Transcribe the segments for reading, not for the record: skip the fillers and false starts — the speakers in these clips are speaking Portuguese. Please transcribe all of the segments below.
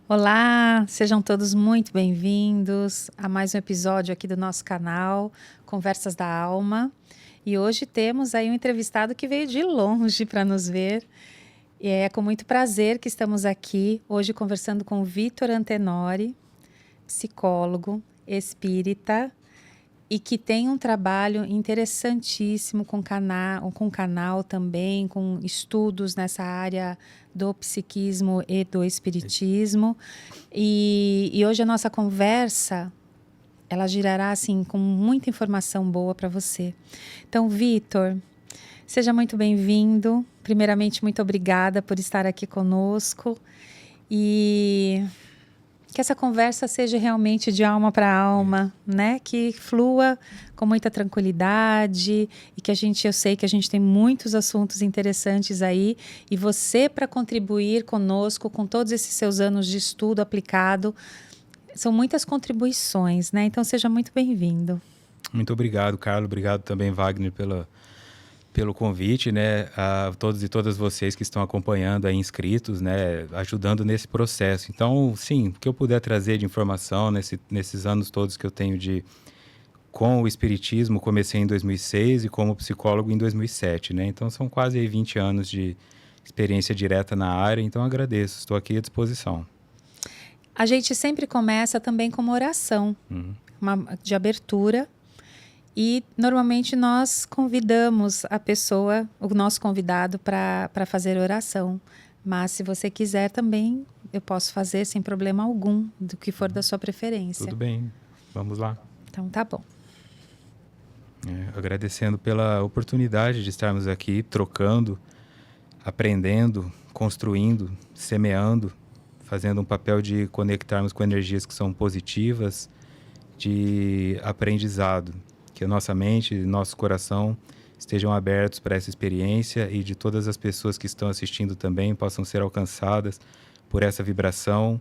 Olá, sejam todos muito bem-vindos a mais um episódio aqui do nosso canal, Conversas da Alma. E hoje temos aí um entrevistado que veio de longe para nos ver. E é com muito prazer que estamos aqui hoje conversando com o Vitor Antenori, psicólogo, espírita, e que tem um trabalho interessantíssimo com canal também, com estudos nessa área do psiquismo e do espiritismo. E hoje a nossa conversa, ela girará assim, com muita informação boa para você. Então, Vitor, seja muito bem-vindo. Primeiramente, muito obrigada por estar aqui conosco. E que essa conversa seja realmente de alma para alma, né? Que flua com muita tranquilidade e que eu sei que a gente tem muitos assuntos interessantes aí e você para contribuir conosco com todos esses seus anos de estudo aplicado, são muitas contribuições, né? Então seja muito bem-vindo. Muito obrigado, Carlos. Obrigado também, Wagner, pelo convite, né, a todos e todas vocês que estão acompanhando aí, inscritos, né, ajudando nesse processo. Então, sim, o que eu puder trazer de informação nesses anos todos que eu tenho com o espiritismo, comecei em 2006 e como psicólogo em 2007, né, então são quase aí 20 anos de experiência direta na área, então agradeço, estou aqui à disposição. A gente sempre começa também com uma oração, de abertura. E, normalmente, nós convidamos a pessoa, o nosso convidado, para fazer oração. Mas, se você quiser também, eu posso fazer sem problema algum, do que for da sua preferência. Tudo bem, vamos lá. Então, tá bom. Agradecendo pela oportunidade de estarmos aqui trocando, aprendendo, construindo, semeando, fazendo um papel de conectarmos com energias que são positivas, de aprendizado. Que a nossa mente e nosso coração estejam abertos para essa experiência e de todas as pessoas que estão assistindo também possam ser alcançadas por essa vibração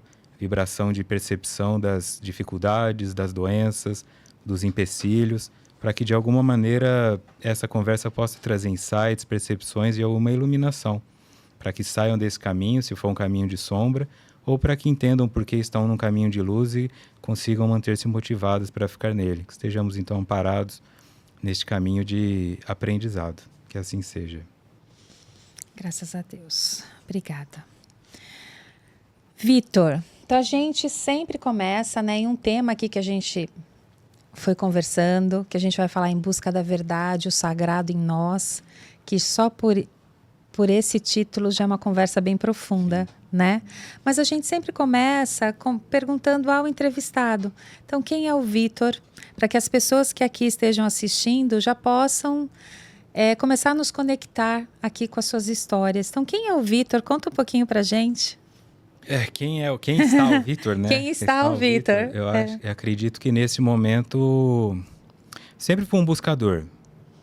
de percepção das dificuldades, das doenças, dos empecilhos, para que de alguma maneira essa conversa possa trazer insights, percepções e alguma iluminação, para que saiam desse caminho, se for um caminho de sombra, ou para que entendam por que estão num caminho de luz e consigam manter-se motivados para ficar nele. Que estejamos, então, parados neste caminho de aprendizado. Que assim seja. Graças a Deus. Obrigada. Vitor, então a gente sempre começa, né, em um tema aqui que a gente foi conversando, que a gente vai falar em busca da verdade, o sagrado em nós, que só por esse título já é uma conversa bem profunda, né? Mas a gente sempre começa perguntando ao entrevistado. Então, quem é o Vitor? Para que as pessoas que aqui estejam assistindo já possam começar a nos conectar aqui com as suas histórias. Então, quem é o Vitor? Conta um pouquinho para a gente. Quem está o Vitor, né? Quem está o Vitor? Eu acredito que nesse momento sempre fui um buscador.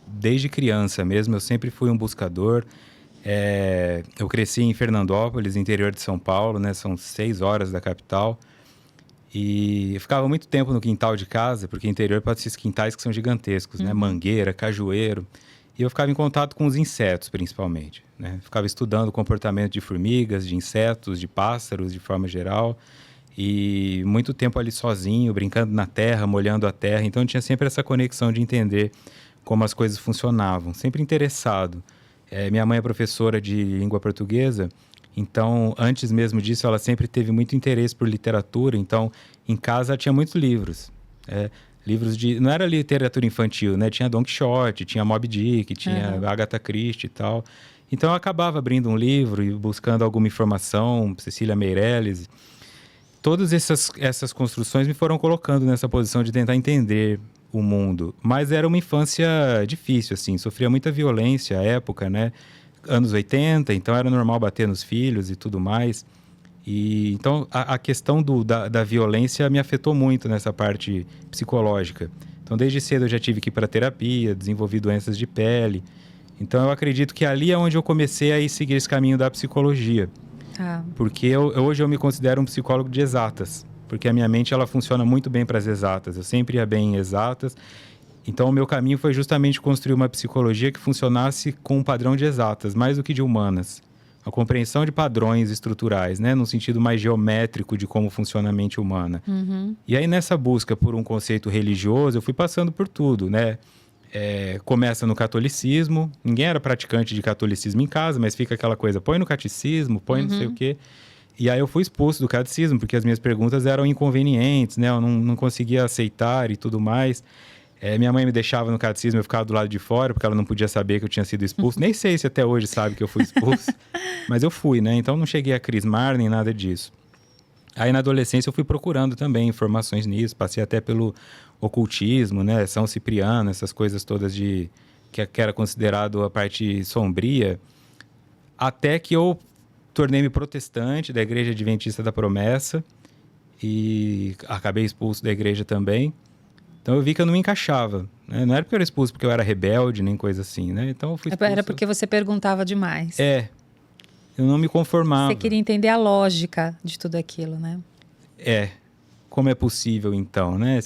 Desde criança mesmo, eu sempre fui um buscador. Eu cresci em Fernandópolis, interior de São Paulo, né? São 6 horas da capital. E eu ficava muito tempo no quintal de casa, porque interior pode ser esses quintais que são gigantescos, né? Mangueira, cajueiro. E eu ficava em contato com os insetos, principalmente, né? Ficava estudando o comportamento de formigas, de insetos, de pássaros, de forma geral. E muito tempo ali sozinho, brincando na terra, molhando a terra. Então, eu tinha sempre essa conexão de entender como as coisas funcionavam. Sempre interessado. Minha mãe é professora de língua portuguesa, então, antes mesmo disso, ela sempre teve muito interesse por literatura. Então, em casa, tinha muitos livros. Livros não era literatura infantil, né? Tinha Don Quixote, tinha Moby Dick, tinha Agatha Christie e tal. Então, eu acabava abrindo um livro e buscando alguma informação, Cecília Meirelles. Todas essas construções me foram colocando nessa posição de tentar entender o mundo, mas era uma infância difícil, assim, sofria muita violência à época, né, anos 80, então era normal bater nos filhos e tudo mais, e então a questão da violência me afetou muito nessa parte psicológica. Então desde cedo eu já tive que ir para terapia, desenvolvi doenças de pele, então eu acredito que ali é onde eu comecei a seguir esse caminho da psicologia, porque hoje eu me considero um psicólogo de exatas, porque a minha mente ela funciona muito bem para as exatas. Eu sempre ia bem em exatas. Então, o meu caminho foi justamente construir uma psicologia que funcionasse com um padrão de exatas, mais do que de humanas. a compreensão de padrões estruturais, né? Num sentido mais geométrico de como funciona a mente humana. E aí, nessa busca por um conceito religioso, eu fui passando por tudo, né? Começa no catolicismo. Ninguém era praticante de catolicismo em casa, mas fica aquela coisa, põe no catecismo, põe não sei o quê. E aí eu fui expulso do catecismo, porque as minhas perguntas eram inconvenientes, né? Eu não conseguia aceitar e tudo mais. Minha mãe me deixava no catecismo, eu ficava do lado de fora, porque ela não podia saber que eu tinha sido expulso. Nem sei se até hoje sabe que eu fui expulso, mas eu fui, né? Então não cheguei a crismar nem nada disso. Aí na adolescência eu fui procurando também informações nisso, passei até pelo ocultismo, né? São Cipriano, essas coisas todas que era considerado a parte sombria, até que eu tornei-me protestante da Igreja Adventista da Promessa e acabei expulso da igreja também. Então eu vi que eu não me encaixava, né? Não era porque eu era expulso porque eu era rebelde, nem coisa assim, né? Então eu fui expulso. Era porque você perguntava demais. Eu não me conformava. Você queria entender a lógica de tudo aquilo, né? Como é possível então, né?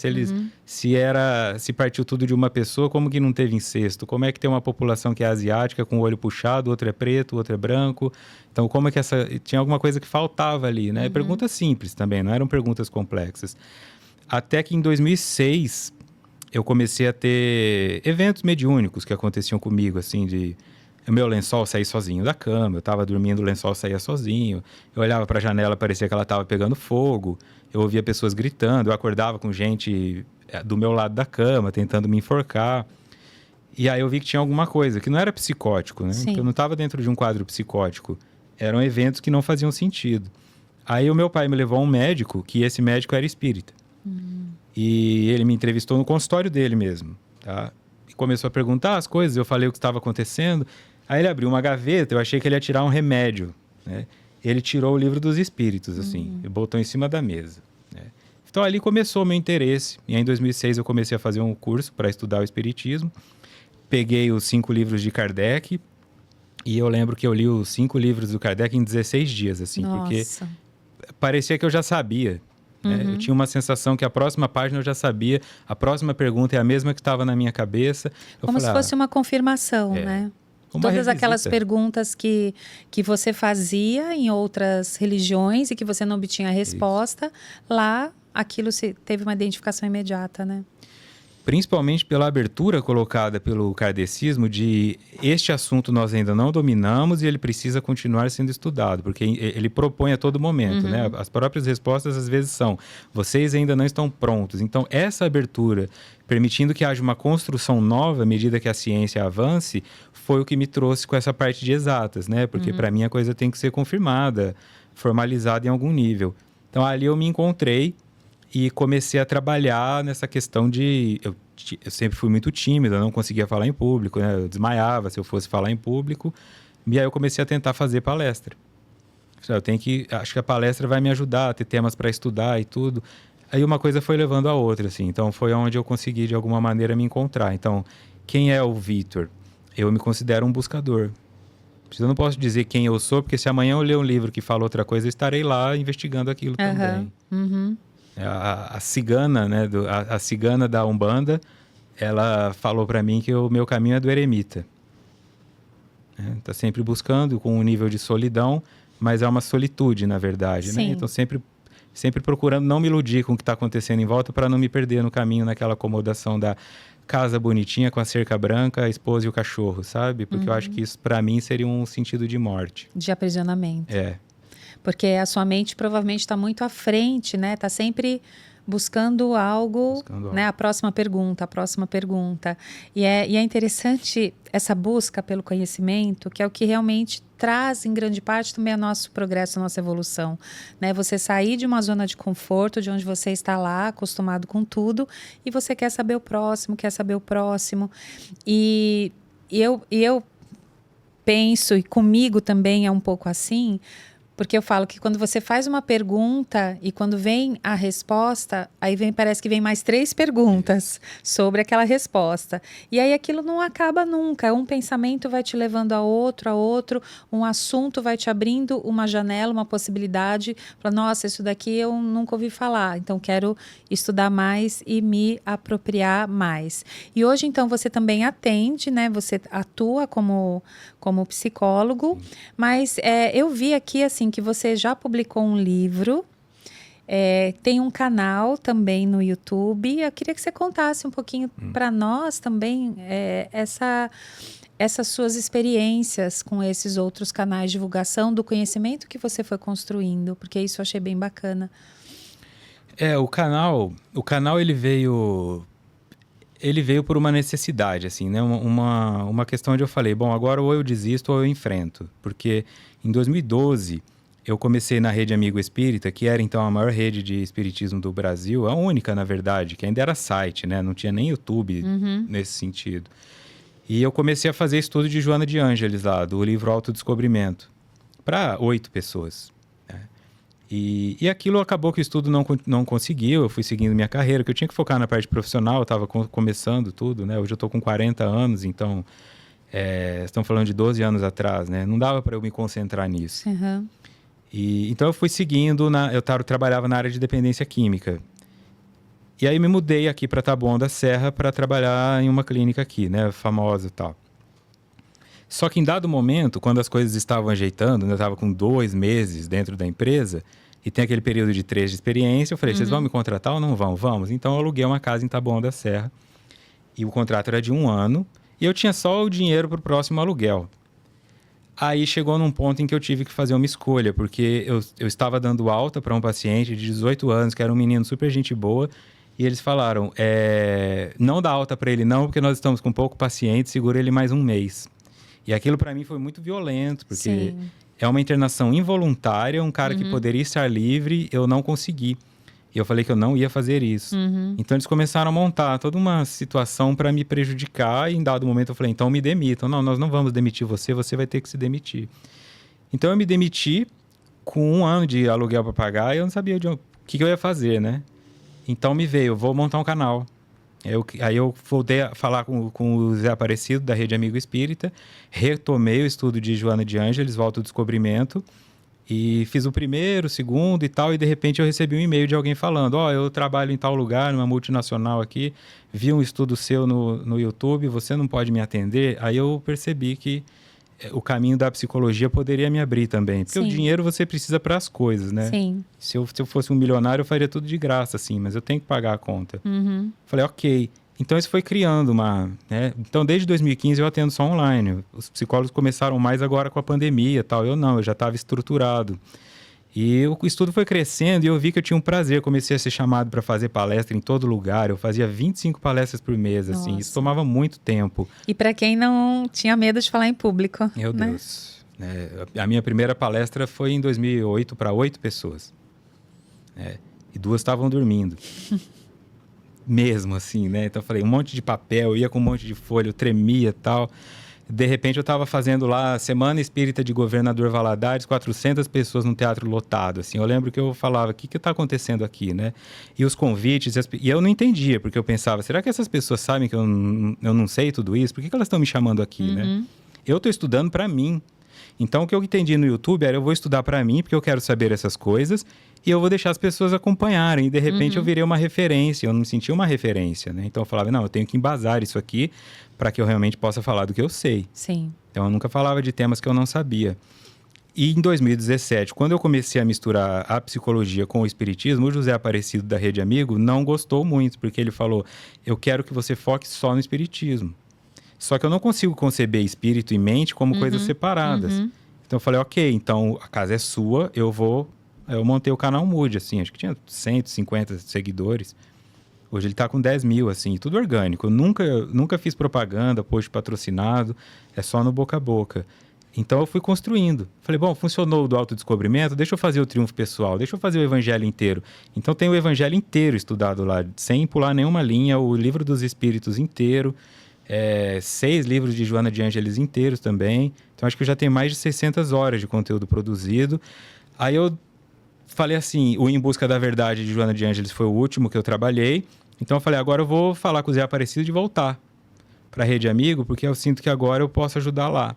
Se partiu tudo de uma pessoa, como que não teve incesto? Como é que tem uma população que é asiática com o olho puxado, outro é preto, outro é branco? Então como é que tinha alguma coisa que faltava ali, né? Perguntas simples também, não eram perguntas complexas. Até que em 2006 eu comecei a ter eventos mediúnicos que aconteciam comigo, assim, o meu lençol saía sozinho da cama, eu estava dormindo, o lençol saía sozinho, eu olhava para a janela, parecia que ela estava pegando fogo, eu ouvia pessoas gritando, eu acordava com gente do meu lado da cama, tentando me enforcar. E aí eu vi que tinha alguma coisa, que não era psicótico, né? Porque eu não estava dentro de um quadro psicótico, eram eventos que não faziam sentido. Aí o meu pai me levou a um médico, que esse médico era espírita. E ele me entrevistou no consultório dele mesmo, tá? E começou a perguntar as coisas, eu falei o que estava acontecendo. Aí ele abriu uma gaveta, eu achei que ele ia tirar um remédio, né? Ele tirou o livro dos espíritos, assim, e botou em cima da mesa, né? Então ali começou o meu interesse. E aí, em 2006 eu comecei a fazer um curso para estudar o espiritismo. Peguei os 5 livros de Kardec e eu lembro que eu li os 5 livros do Kardec em 16 dias, assim, porque parecia que eu já sabia. Eu tinha uma sensação que a próxima página eu já sabia, a próxima pergunta é a mesma que estava na minha cabeça. Como se fosse uma confirmação, né? Todas revisita. Aquelas perguntas que você fazia em outras religiões e que você não obtinha resposta, lá aquilo teve uma identificação imediata, né? Principalmente pela abertura colocada pelo kardecismo de este assunto nós ainda não dominamos e ele precisa continuar sendo estudado, porque ele propõe a todo momento, né? As próprias respostas às vezes são, vocês ainda não estão prontos. Então, essa abertura, permitindo que haja uma construção nova à medida que a ciência avance, foi o que me trouxe com essa parte de exatas, né? Porque para mim a coisa tem que ser confirmada, formalizada em algum nível. Então, ali eu me encontrei e comecei a trabalhar nessa questão de... Eu sempre fui muito tímido, eu não conseguia falar em público, né? Eu desmaiava se eu fosse falar em público. E aí eu comecei a tentar fazer palestra. Acho que a palestra vai me ajudar a ter temas para estudar e tudo. Aí uma coisa foi levando a outra, assim. Então foi onde eu consegui, de alguma maneira, me encontrar. Então, quem é o Vitor? Eu me considero um buscador. Eu não posso dizer quem eu sou, porque se amanhã eu ler um livro que fala outra coisa, eu estarei lá investigando aquilo também. A cigana, né, a cigana da Umbanda, ela falou para mim que o meu caminho é do eremita. Tá sempre buscando com um nível de solidão, mas é uma solitude, na verdade, né? Então sempre procurando não me iludir com o que está acontecendo em volta para não me perder no caminho naquela acomodação da casa bonitinha com a cerca branca, a esposa e o cachorro, sabe? Porque eu acho que isso para mim seria um sentido de morte. De aprisionamento. Porque a sua mente provavelmente está muito à frente, né? Está sempre buscando algo, né? A próxima pergunta. E é interessante essa busca pelo conhecimento, que é o que realmente traz, em grande parte, também o nosso progresso, a nossa evolução, né? Você sair de uma zona de conforto, de onde você está lá, acostumado com tudo, e você quer saber o próximo. E eu penso, e comigo também é um pouco assim, Porque eu falo que quando você faz uma pergunta e quando vem a resposta, parece que vem mais 3 perguntas sobre aquela resposta. E aí aquilo não acaba nunca. Um pensamento vai te levando a outro, um assunto vai te abrindo uma janela, uma possibilidade. Fala, nossa, isso daqui eu nunca ouvi falar, então quero estudar mais e me apropriar mais. E hoje, então, você também atende, né? Você atua como psicólogo, mas eu vi aqui, assim, que você já publicou um livro, tem um canal também no YouTube. Eu queria que você contasse um pouquinho para nós também essas suas experiências com esses outros canais de divulgação do conhecimento que você foi construindo, porque isso eu achei bem bacana. O canal ele veio por uma necessidade, assim, né? Uma questão onde eu falei, bom, agora ou eu desisto ou eu enfrento. Porque em 2012 eu comecei na Rede Amigo Espírita, que era então a maior rede de espiritismo do Brasil, a única, na verdade, que ainda era site, né? Não tinha nem YouTube nesse sentido. E eu comecei a fazer estudo de Joana de Ângeles lá, do livro Autodescobrimento, para 8 pessoas. E aquilo acabou que o estudo não conseguiu, eu fui seguindo minha carreira, que eu tinha que focar na parte profissional, eu estava começando tudo, né? Hoje eu estou com 40 anos, então estamos falando de 12 anos atrás, né? Não dava para eu me concentrar nisso. Uhum. Então eu fui seguindo, eu trabalhava na área de dependência química. E aí me mudei aqui para Taboão da Serra para trabalhar em uma clínica aqui, né? Famosa e tal. Só que em dado momento, quando as coisas estavam ajeitando, eu estava com 2 meses dentro da empresa e tem aquele período de 3 de experiência, eu falei, vocês vão me contratar ou não vão? Vamos. Então eu aluguei uma casa em Taboão da Serra e o contrato era de 1 ano e eu tinha só o dinheiro para o próximo aluguel. Aí chegou num ponto em que eu tive que fazer uma escolha, porque eu estava dando alta para um paciente de 18 anos, que era um menino super gente boa, e eles falaram, não dá alta para ele não, porque nós estamos com pouco paciente, segura ele mais 1 mês. E aquilo para mim foi muito violento, porque Sim. é uma internação involuntária, um cara que poderia estar livre, eu não consegui. E eu falei que eu não ia fazer isso. Então eles começaram a montar toda uma situação para me prejudicar e em dado momento eu falei, então me demitam. Não, nós não vamos demitir você, você vai ter que se demitir. Então eu me demiti com 1 ano de aluguel para pagar e eu não sabia o que eu ia fazer, né? Então me veio, eu vou montar um canal. Aí eu voltei a falar com o Zé Aparecido, da Rede Amigo Espírita, retomei o estudo de Joana de Ângeles, o Autodescobrimento, e fiz o primeiro, o segundo e tal, e de repente eu recebi um e-mail de alguém falando, eu trabalho em tal lugar, numa multinacional aqui, vi um estudo seu no YouTube, você não pode me atender? Aí eu percebi que o caminho da psicologia poderia me abrir também, porque o dinheiro você precisa para as coisas, né? Sim. Se eu fosse um milionário, eu faria tudo de graça, assim, mas eu tenho que pagar a conta. Falei, ok. Então, isso foi criando né? Então, desde 2015, eu atendo só online. Os psicólogos começaram mais agora com a pandemia e tal. Eu não, eu já estava estruturado. E o estudo foi crescendo e eu vi que eu tinha um prazer. Comecei a ser chamado para fazer palestra em todo lugar. Eu fazia 25 palestras por mês, assim. Nossa. Isso tomava muito tempo. E para quem não tinha medo de falar em público, Meu né? Deus. A minha primeira palestra foi em 2008 para 8 pessoas. E 2 estavam dormindo. Mesmo assim, né? Então eu falei, um monte de papel, eu ia com um monte de folha, eu tremia e tal. De repente eu estava fazendo lá Semana Espírita de Governador Valadares, 400 pessoas num teatro lotado, assim. Eu lembro que eu falava, o que está acontecendo aqui, né? E os convites, e eu não entendia, porque eu pensava, será que essas pessoas sabem que eu não sei tudo isso? Por que elas estão me chamando aqui, né? Eu estou estudando para mim. Então, o que eu entendi no YouTube era, eu vou estudar para mim, porque eu quero saber essas coisas, e eu vou deixar as pessoas acompanharem. E, de repente, eu virei uma referência, eu não me sentia uma referência, né? Então, eu falava, não, eu tenho que embasar isso aqui para que eu realmente possa falar do que eu sei. Sim. Então, eu nunca falava de temas que eu não sabia. E em 2017, quando eu comecei a misturar a psicologia com o espiritismo, o José Aparecido da Rede Amigo não gostou muito, porque ele falou, eu quero que você foque só no espiritismo. Só que eu não consigo conceber espírito e mente como coisas separadas. Então eu falei, ok, então a casa é sua, eu montei o canal Mude, assim, acho que tinha 150 seguidores. Hoje ele tá com 10 mil, assim, tudo orgânico. Eu nunca fiz propaganda, post patrocinado, é só no boca a boca. Então eu fui construindo. Falei, bom, funcionou o do autodescobrimento, deixa eu fazer o triunfo pessoal, deixa eu fazer o evangelho inteiro. Então tem o evangelho inteiro estudado lá, sem pular nenhuma linha, o livro dos espíritos inteiro. 6 livros de Joana de Ângeles inteiros também. Então, acho que eu já tenho mais de 600 horas de conteúdo produzido. Aí eu falei assim, o Em Busca da Verdade de Joana de Ângeles foi o último que eu trabalhei. Então eu falei, agora eu vou falar com o Zé Aparecido de voltar para a Rede Amigo, porque eu sinto que agora eu posso ajudar lá.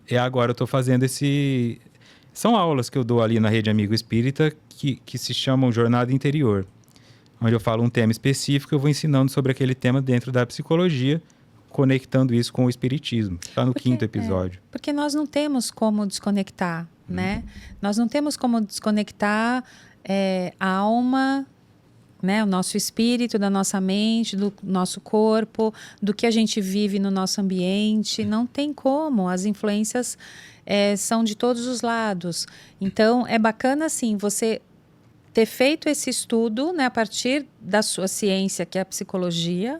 E agora eu estou fazendo esse... São aulas que eu dou ali na Rede Amigo Espírita que se chamam Jornada Interior, onde eu falo um tema específico, eu vou ensinando sobre aquele tema dentro da psicologia, conectando isso com o espiritismo. Está no 5º episódio. Porque nós não temos como desconectar, né? Nós não temos como desconectar a alma, né? O nosso espírito, da nossa mente, do nosso corpo, do que a gente vive no nosso ambiente. Não tem como. As influências são de todos os lados. Então, é bacana, assim, você ter feito esse estudo, né, a partir da sua ciência, que é a psicologia,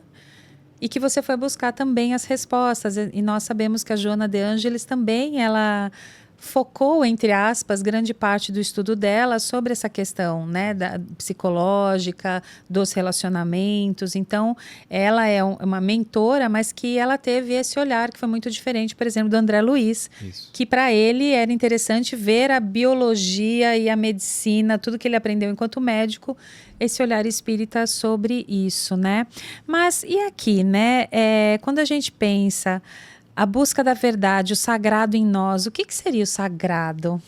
e que você foi buscar também as respostas. E nós sabemos que a Joana de Ângeles também, ela focou, entre aspas, grande parte do estudo dela sobre essa questão, né, da psicológica, dos relacionamentos. Então, ela é uma mentora, mas que ela teve esse olhar que foi muito diferente, por exemplo, do André Luiz, que para ele era interessante ver a biologia e a medicina, tudo que ele aprendeu enquanto médico, esse olhar espírita sobre isso, né? Mas e aqui, né? Quando a gente pensa a busca da verdade, o sagrado em nós, o que seria o sagrado?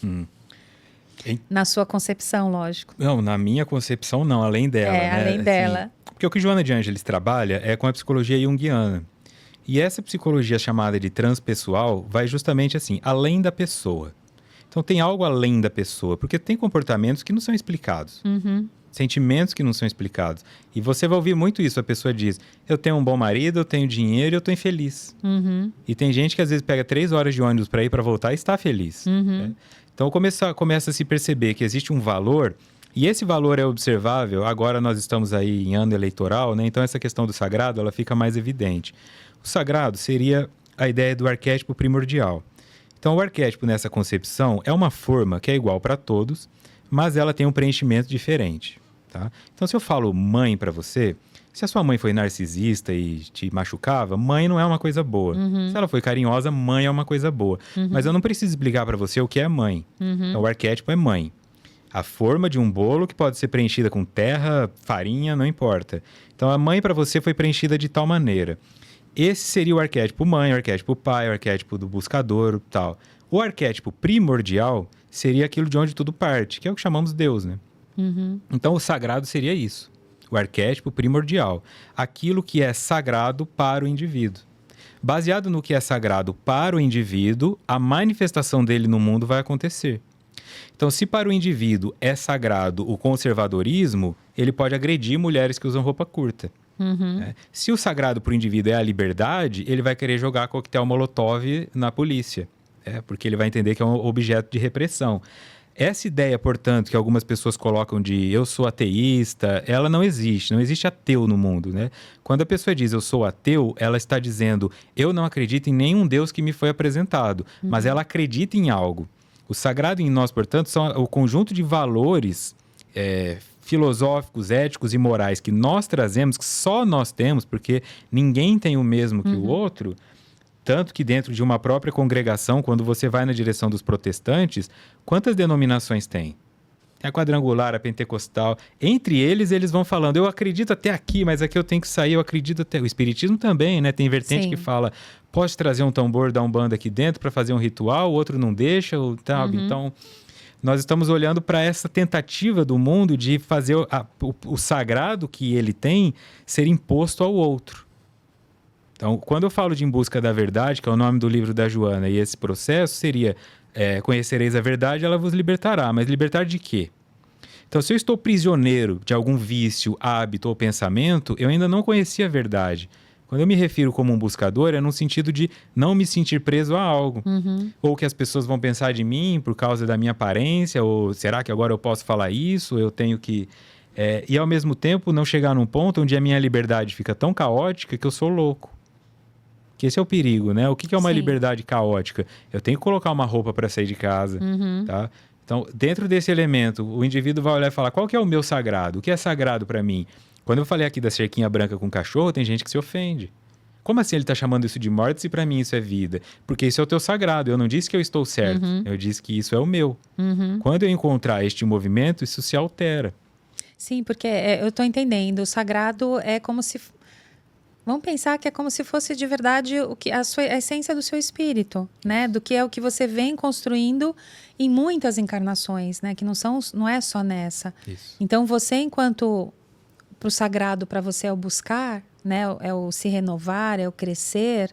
Na sua concepção, lógico. Não, na minha concepção não, além dela. Né? Além dela. Assim, porque o que Joana de Ângeles trabalha é com a psicologia junguiana. E essa psicologia chamada de transpessoal vai justamente assim, além da pessoa. Então tem algo além da pessoa, porque tem comportamentos que não são explicados. Sentimentos que não são explicados. E você vai ouvir muito isso. A pessoa diz, eu tenho um bom marido, eu tenho dinheiro e eu estou infeliz. E tem gente que às vezes pega 3 horas de ônibus para ir para voltar e está feliz. Né? Então começa a se perceber que existe um valor, e esse valor é observável. Agora nós estamos aí em ano eleitoral, né? Então essa questão do sagrado ela fica mais evidente. O sagrado seria a ideia do arquétipo primordial. Então o arquétipo nessa concepção é uma forma que é igual para todos, mas ela tem um preenchimento diferente. Tá? Então, se eu falo mãe para você, se a sua mãe foi narcisista e te machucava, mãe não é uma coisa boa. Se ela foi carinhosa, mãe é uma coisa boa. Mas eu não preciso explicar para você o que é mãe. Então, o arquétipo é mãe. A forma de um bolo que pode ser preenchida com terra, farinha, não importa. Então, a mãe para você foi preenchida de tal maneira. Esse seria o arquétipo mãe, o arquétipo pai, o arquétipo do buscador, tal. O arquétipo primordial seria aquilo de onde tudo parte, que é o que chamamos Deus, né? Então, o sagrado seria isso. O arquétipo primordial. Aquilo que é sagrado para o indivíduo. Baseado no que é sagrado para o indivíduo, a manifestação dele no mundo vai acontecer. Então, se para o indivíduo é sagrado o conservadorismo, ele pode agredir mulheres que usam roupa curta. Né? Se o sagrado para o indivíduo é a liberdade, ele vai querer jogar coquetel molotov na polícia. Porque ele vai entender que é um objeto de repressão. Essa ideia, portanto, que algumas pessoas colocam de eu sou ateísta, ela não existe. Não existe ateu no mundo, né? Quando a pessoa diz eu sou ateu, ela está dizendo eu não acredito em nenhum Deus que me foi apresentado, mas ela acredita em algo. O sagrado em nós, portanto, são o conjunto de valores filosóficos, éticos e morais que nós trazemos, que só nós temos, porque ninguém tem o mesmo que o outro. Tanto que dentro de uma própria congregação, quando você vai na direção dos protestantes, quantas denominações tem? Tem a quadrangular, a pentecostal. Entre eles vão falando, eu acredito até aqui, mas aqui eu tenho que sair, eu acredito até... O espiritismo também, né? Tem vertente que fala, pode trazer um tambor da Umbanda aqui dentro para fazer um ritual, o outro não deixa, tal. Então, nós estamos olhando para essa tentativa do mundo de fazer o sagrado que ele tem ser imposto ao outro. Então, quando eu falo de Em Busca da Verdade, que é o nome do livro da Joana, e esse processo seria conhecereis a verdade, ela vos libertará. Mas libertar de quê? Então, se eu estou prisioneiro de algum vício, hábito ou pensamento, eu ainda não conheci a verdade. Quando eu me refiro como um buscador, é no sentido de não me sentir preso a algo. Ou que as pessoas vão pensar de mim por causa da minha aparência, ou será que agora eu posso falar isso? Eu tenho que... e ao mesmo tempo não chegar num ponto onde a minha liberdade fica tão caótica que eu sou louco. Que esse é o perigo, né? O que é uma liberdade caótica? Eu tenho que colocar uma roupa para sair de casa, tá? Então, dentro desse elemento, o indivíduo vai olhar e falar, qual que é o meu sagrado? O que é sagrado para mim? Quando eu falei aqui da cerquinha branca com cachorro, tem gente que se ofende. Como assim ele está chamando isso de morte se para mim isso é vida? Porque isso é o teu sagrado. Eu não disse que eu estou certo. Eu disse que isso é o meu. Quando eu encontrar este movimento, isso se altera. Sim, porque eu estou entendendo. O sagrado é como se... Vamos pensar que é como se fosse de verdade a essência do seu espírito, né? Do que é o que você vem construindo em muitas encarnações, né? Que não é só nessa. Isso. Então, você, enquanto... Para o sagrado, para você é o buscar, né? É o se renovar, é o crescer.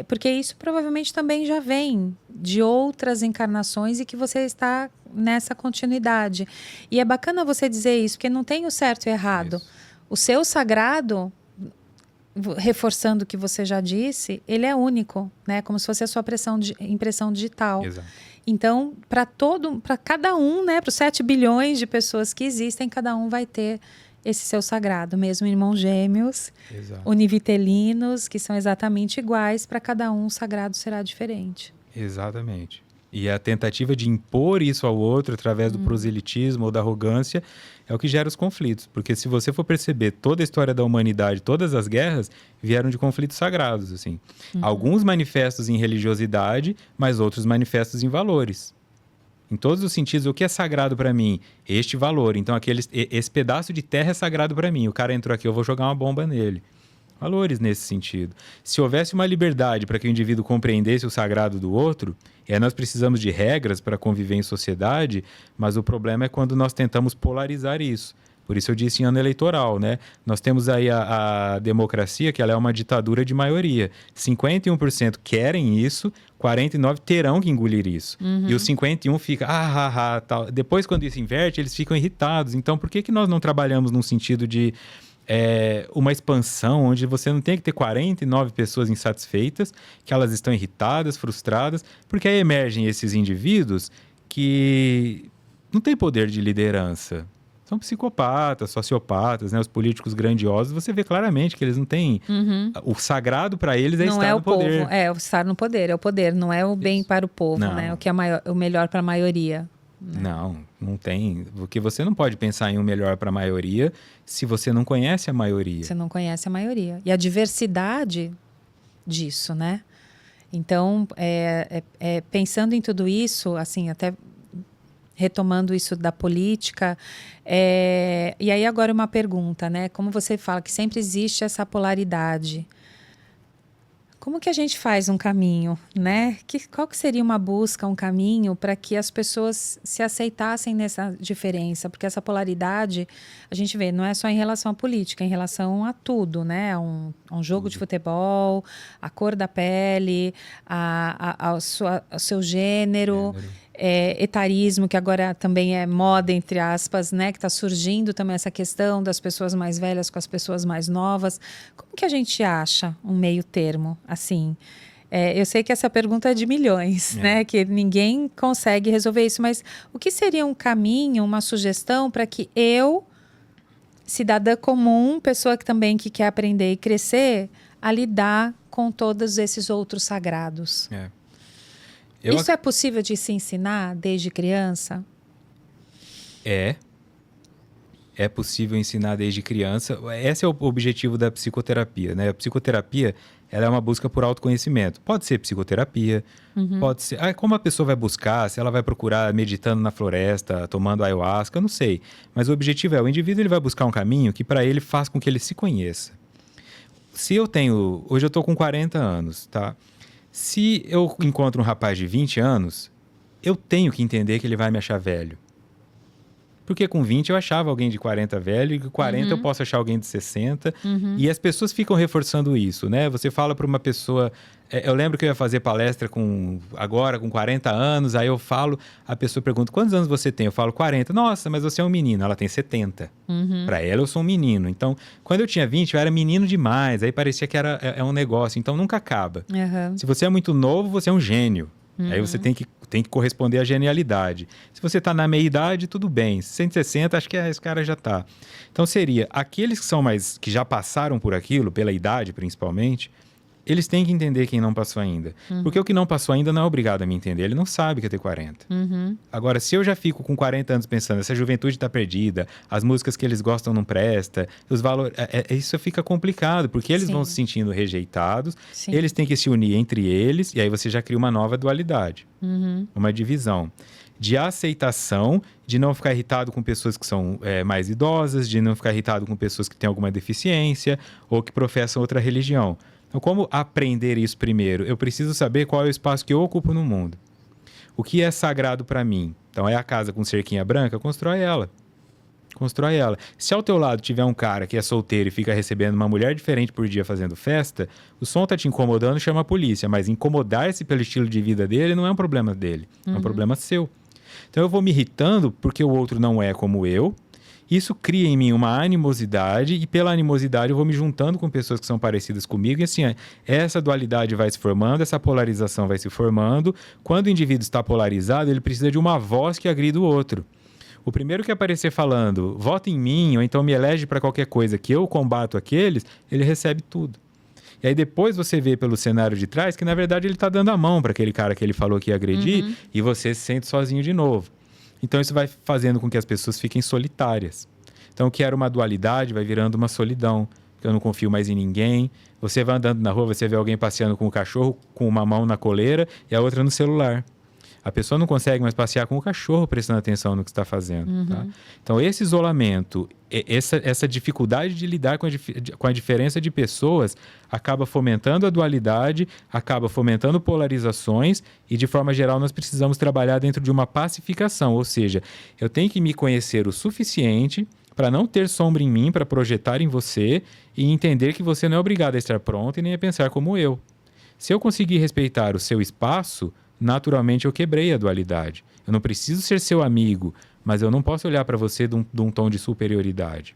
Porque isso provavelmente também já vem de outras encarnações e que você está nessa continuidade. E é bacana você dizer isso, porque não tem o certo e errado. Isso. O seu sagrado, reforçando o que você já disse, ele é único, né? Como se fosse a sua impressão digital. Exato. Então, para cada um, né? Para os 7 bilhões de pessoas que existem, cada um vai ter esse seu sagrado, mesmo irmãos gêmeos, Exato. univitelinos, que são exatamente iguais, para cada um o sagrado será diferente. Exatamente. E a tentativa de impor isso ao outro através do proselitismo ou da arrogância é o que gera os conflitos. Porque se você for perceber toda a história da humanidade, todas as guerras vieram de conflitos sagrados, assim. Alguns manifestos em religiosidade, mas outros manifestos em valores. Em todos os sentidos, o que é sagrado para mim? Este valor. Então, esse pedaço de terra é sagrado para mim. O cara entrou aqui, eu vou jogar uma bomba nele. Valores nesse sentido. Se houvesse uma liberdade para que o indivíduo compreendesse o sagrado do outro, nós precisamos de regras para conviver em sociedade, mas o problema é quando nós tentamos polarizar isso. Por isso eu disse em ano eleitoral, né? Nós temos aí a democracia, que ela é uma ditadura de maioria. 51% querem isso, 49% terão que engolir isso. E os 51% ficam, tal. Depois, quando isso inverte, eles ficam irritados. Então, por que nós não trabalhamos num sentido de uma expansão, onde você não tem que ter 49 pessoas insatisfeitas, que elas estão irritadas, frustradas, porque aí emergem esses indivíduos que não têm poder de liderança. São psicopatas, sociopatas, né? Os políticos grandiosos, você vê claramente que eles não têm... O sagrado para eles é não estar no poder. Povo, o estar no poder, é o poder, não é o bem para o povo, Não. né? O que é o melhor para a maioria. Né? Não tem. Porque você não pode pensar em um melhor para a maioria se você não conhece a maioria. Você não conhece a maioria. E a diversidade disso, né? Então, pensando em tudo isso, assim, até... retomando isso da política, e aí agora uma pergunta, né? Como você fala que sempre existe essa polaridade, como que a gente faz um caminho, né? Qual que seria uma busca, um caminho para que as pessoas se aceitassem nessa diferença? Porque essa polaridade, a gente vê, não é só em relação à política, é em relação a tudo, né? A um jogo de futebol, a cor da pele, ao seu gênero. Etarismo, que agora também é moda, entre aspas, né? Que está surgindo também essa questão das pessoas mais velhas com as pessoas mais novas. Como que a gente acha um meio termo, assim? Eu sei que essa pergunta é de milhões, né? Que ninguém consegue resolver isso, mas o que seria um caminho, uma sugestão para que eu, cidadã comum, pessoa que também quer aprender e crescer, a lidar com todos esses outros sagrados? Isso é possível de se ensinar desde criança? É possível ensinar desde criança. Esse é o objetivo da psicoterapia, né? A psicoterapia, ela é uma busca por autoconhecimento. Pode ser psicoterapia, pode ser... como a pessoa vai buscar, se ela vai procurar meditando na floresta, tomando ayahuasca, eu não sei. Mas o objetivo o indivíduo ele vai buscar um caminho que para ele faz com que ele se conheça. Hoje eu estou com 40 anos, tá? Se eu encontro um rapaz de 20 anos, eu tenho que entender que ele vai me achar velho. Porque com 20 eu achava alguém de 40 velho, e com 40 eu posso achar alguém de 60. E as pessoas ficam reforçando isso, né? Você fala para uma pessoa... eu lembro que eu ia fazer palestra agora com 40 anos, aí eu falo, a pessoa pergunta, quantos anos você tem? Eu falo 40. Nossa, mas você é um menino. Ela tem 70. Para ela eu sou um menino. Então, quando eu tinha 20, eu era menino demais. Aí parecia que é um negócio. Então, nunca acaba. Se você é muito novo, você é um gênio. Aí você tem que corresponder à genialidade. Se você está na meia-idade, tudo bem. 160, acho que esse cara já está. Então, seria aqueles que já passaram por aquilo, pela idade principalmente, eles têm que entender quem não passou ainda. Porque o que não passou ainda não é obrigado a me entender. Ele não sabe que eu tenho 40. Agora, se eu já fico com 40 anos pensando, essa juventude está perdida, as músicas que eles gostam não prestam, os valores... isso fica complicado, porque eles vão se sentindo rejeitados, eles têm que se unir entre eles, e aí você já cria uma nova dualidade, uma divisão. De aceitação, de não ficar irritado com pessoas que são mais idosas, de não ficar irritado com pessoas que têm alguma deficiência ou que professam outra religião. Então, como aprender isso primeiro? Eu preciso saber qual é o espaço que eu ocupo no mundo. O que é sagrado para mim? Então, é a casa com cerquinha branca? Constrói ela. Constrói ela. Se ao teu lado tiver um cara que é solteiro e fica recebendo uma mulher diferente por dia fazendo festa, o som tá te incomodando, chama a polícia. Mas incomodar-se pelo estilo de vida dele não é um problema dele. É um problema seu. Então, eu vou me irritando porque o outro não é como eu. Isso cria em mim uma animosidade e pela animosidade eu vou me juntando com pessoas que são parecidas comigo e assim, essa dualidade vai se formando, essa polarização vai se formando. Quando o indivíduo está polarizado, ele precisa de uma voz que agrida o outro. O primeiro que aparecer falando, vota em mim ou então me elege para qualquer coisa que eu combato aqueles, ele recebe tudo. E aí depois você vê pelo cenário de trás que na verdade ele está dando a mão para aquele cara que ele falou que ia agredir e você se sente sozinho de novo. Então, isso vai fazendo com que as pessoas fiquem solitárias. Então, o que era uma dualidade vai virando uma solidão. Eu não confio mais em ninguém. Você vai andando na rua, você vê alguém passeando com o cachorro, com uma mão na coleira e a outra no celular. A pessoa não consegue mais passear com o cachorro prestando atenção no que está fazendo. Tá? Então, esse isolamento, essa dificuldade de lidar com a diferença de pessoas acaba fomentando a dualidade, acaba fomentando polarizações e, de forma geral, nós precisamos trabalhar dentro de uma pacificação. Ou seja, eu tenho que me conhecer o suficiente para não ter sombra em mim, para projetar em você e entender que você não é obrigado a estar pronto e nem a pensar como eu. Se eu conseguir respeitar o seu espaço, naturalmente eu quebrei a dualidade. Eu não preciso ser seu amigo, mas eu não posso olhar para você de um tom de superioridade.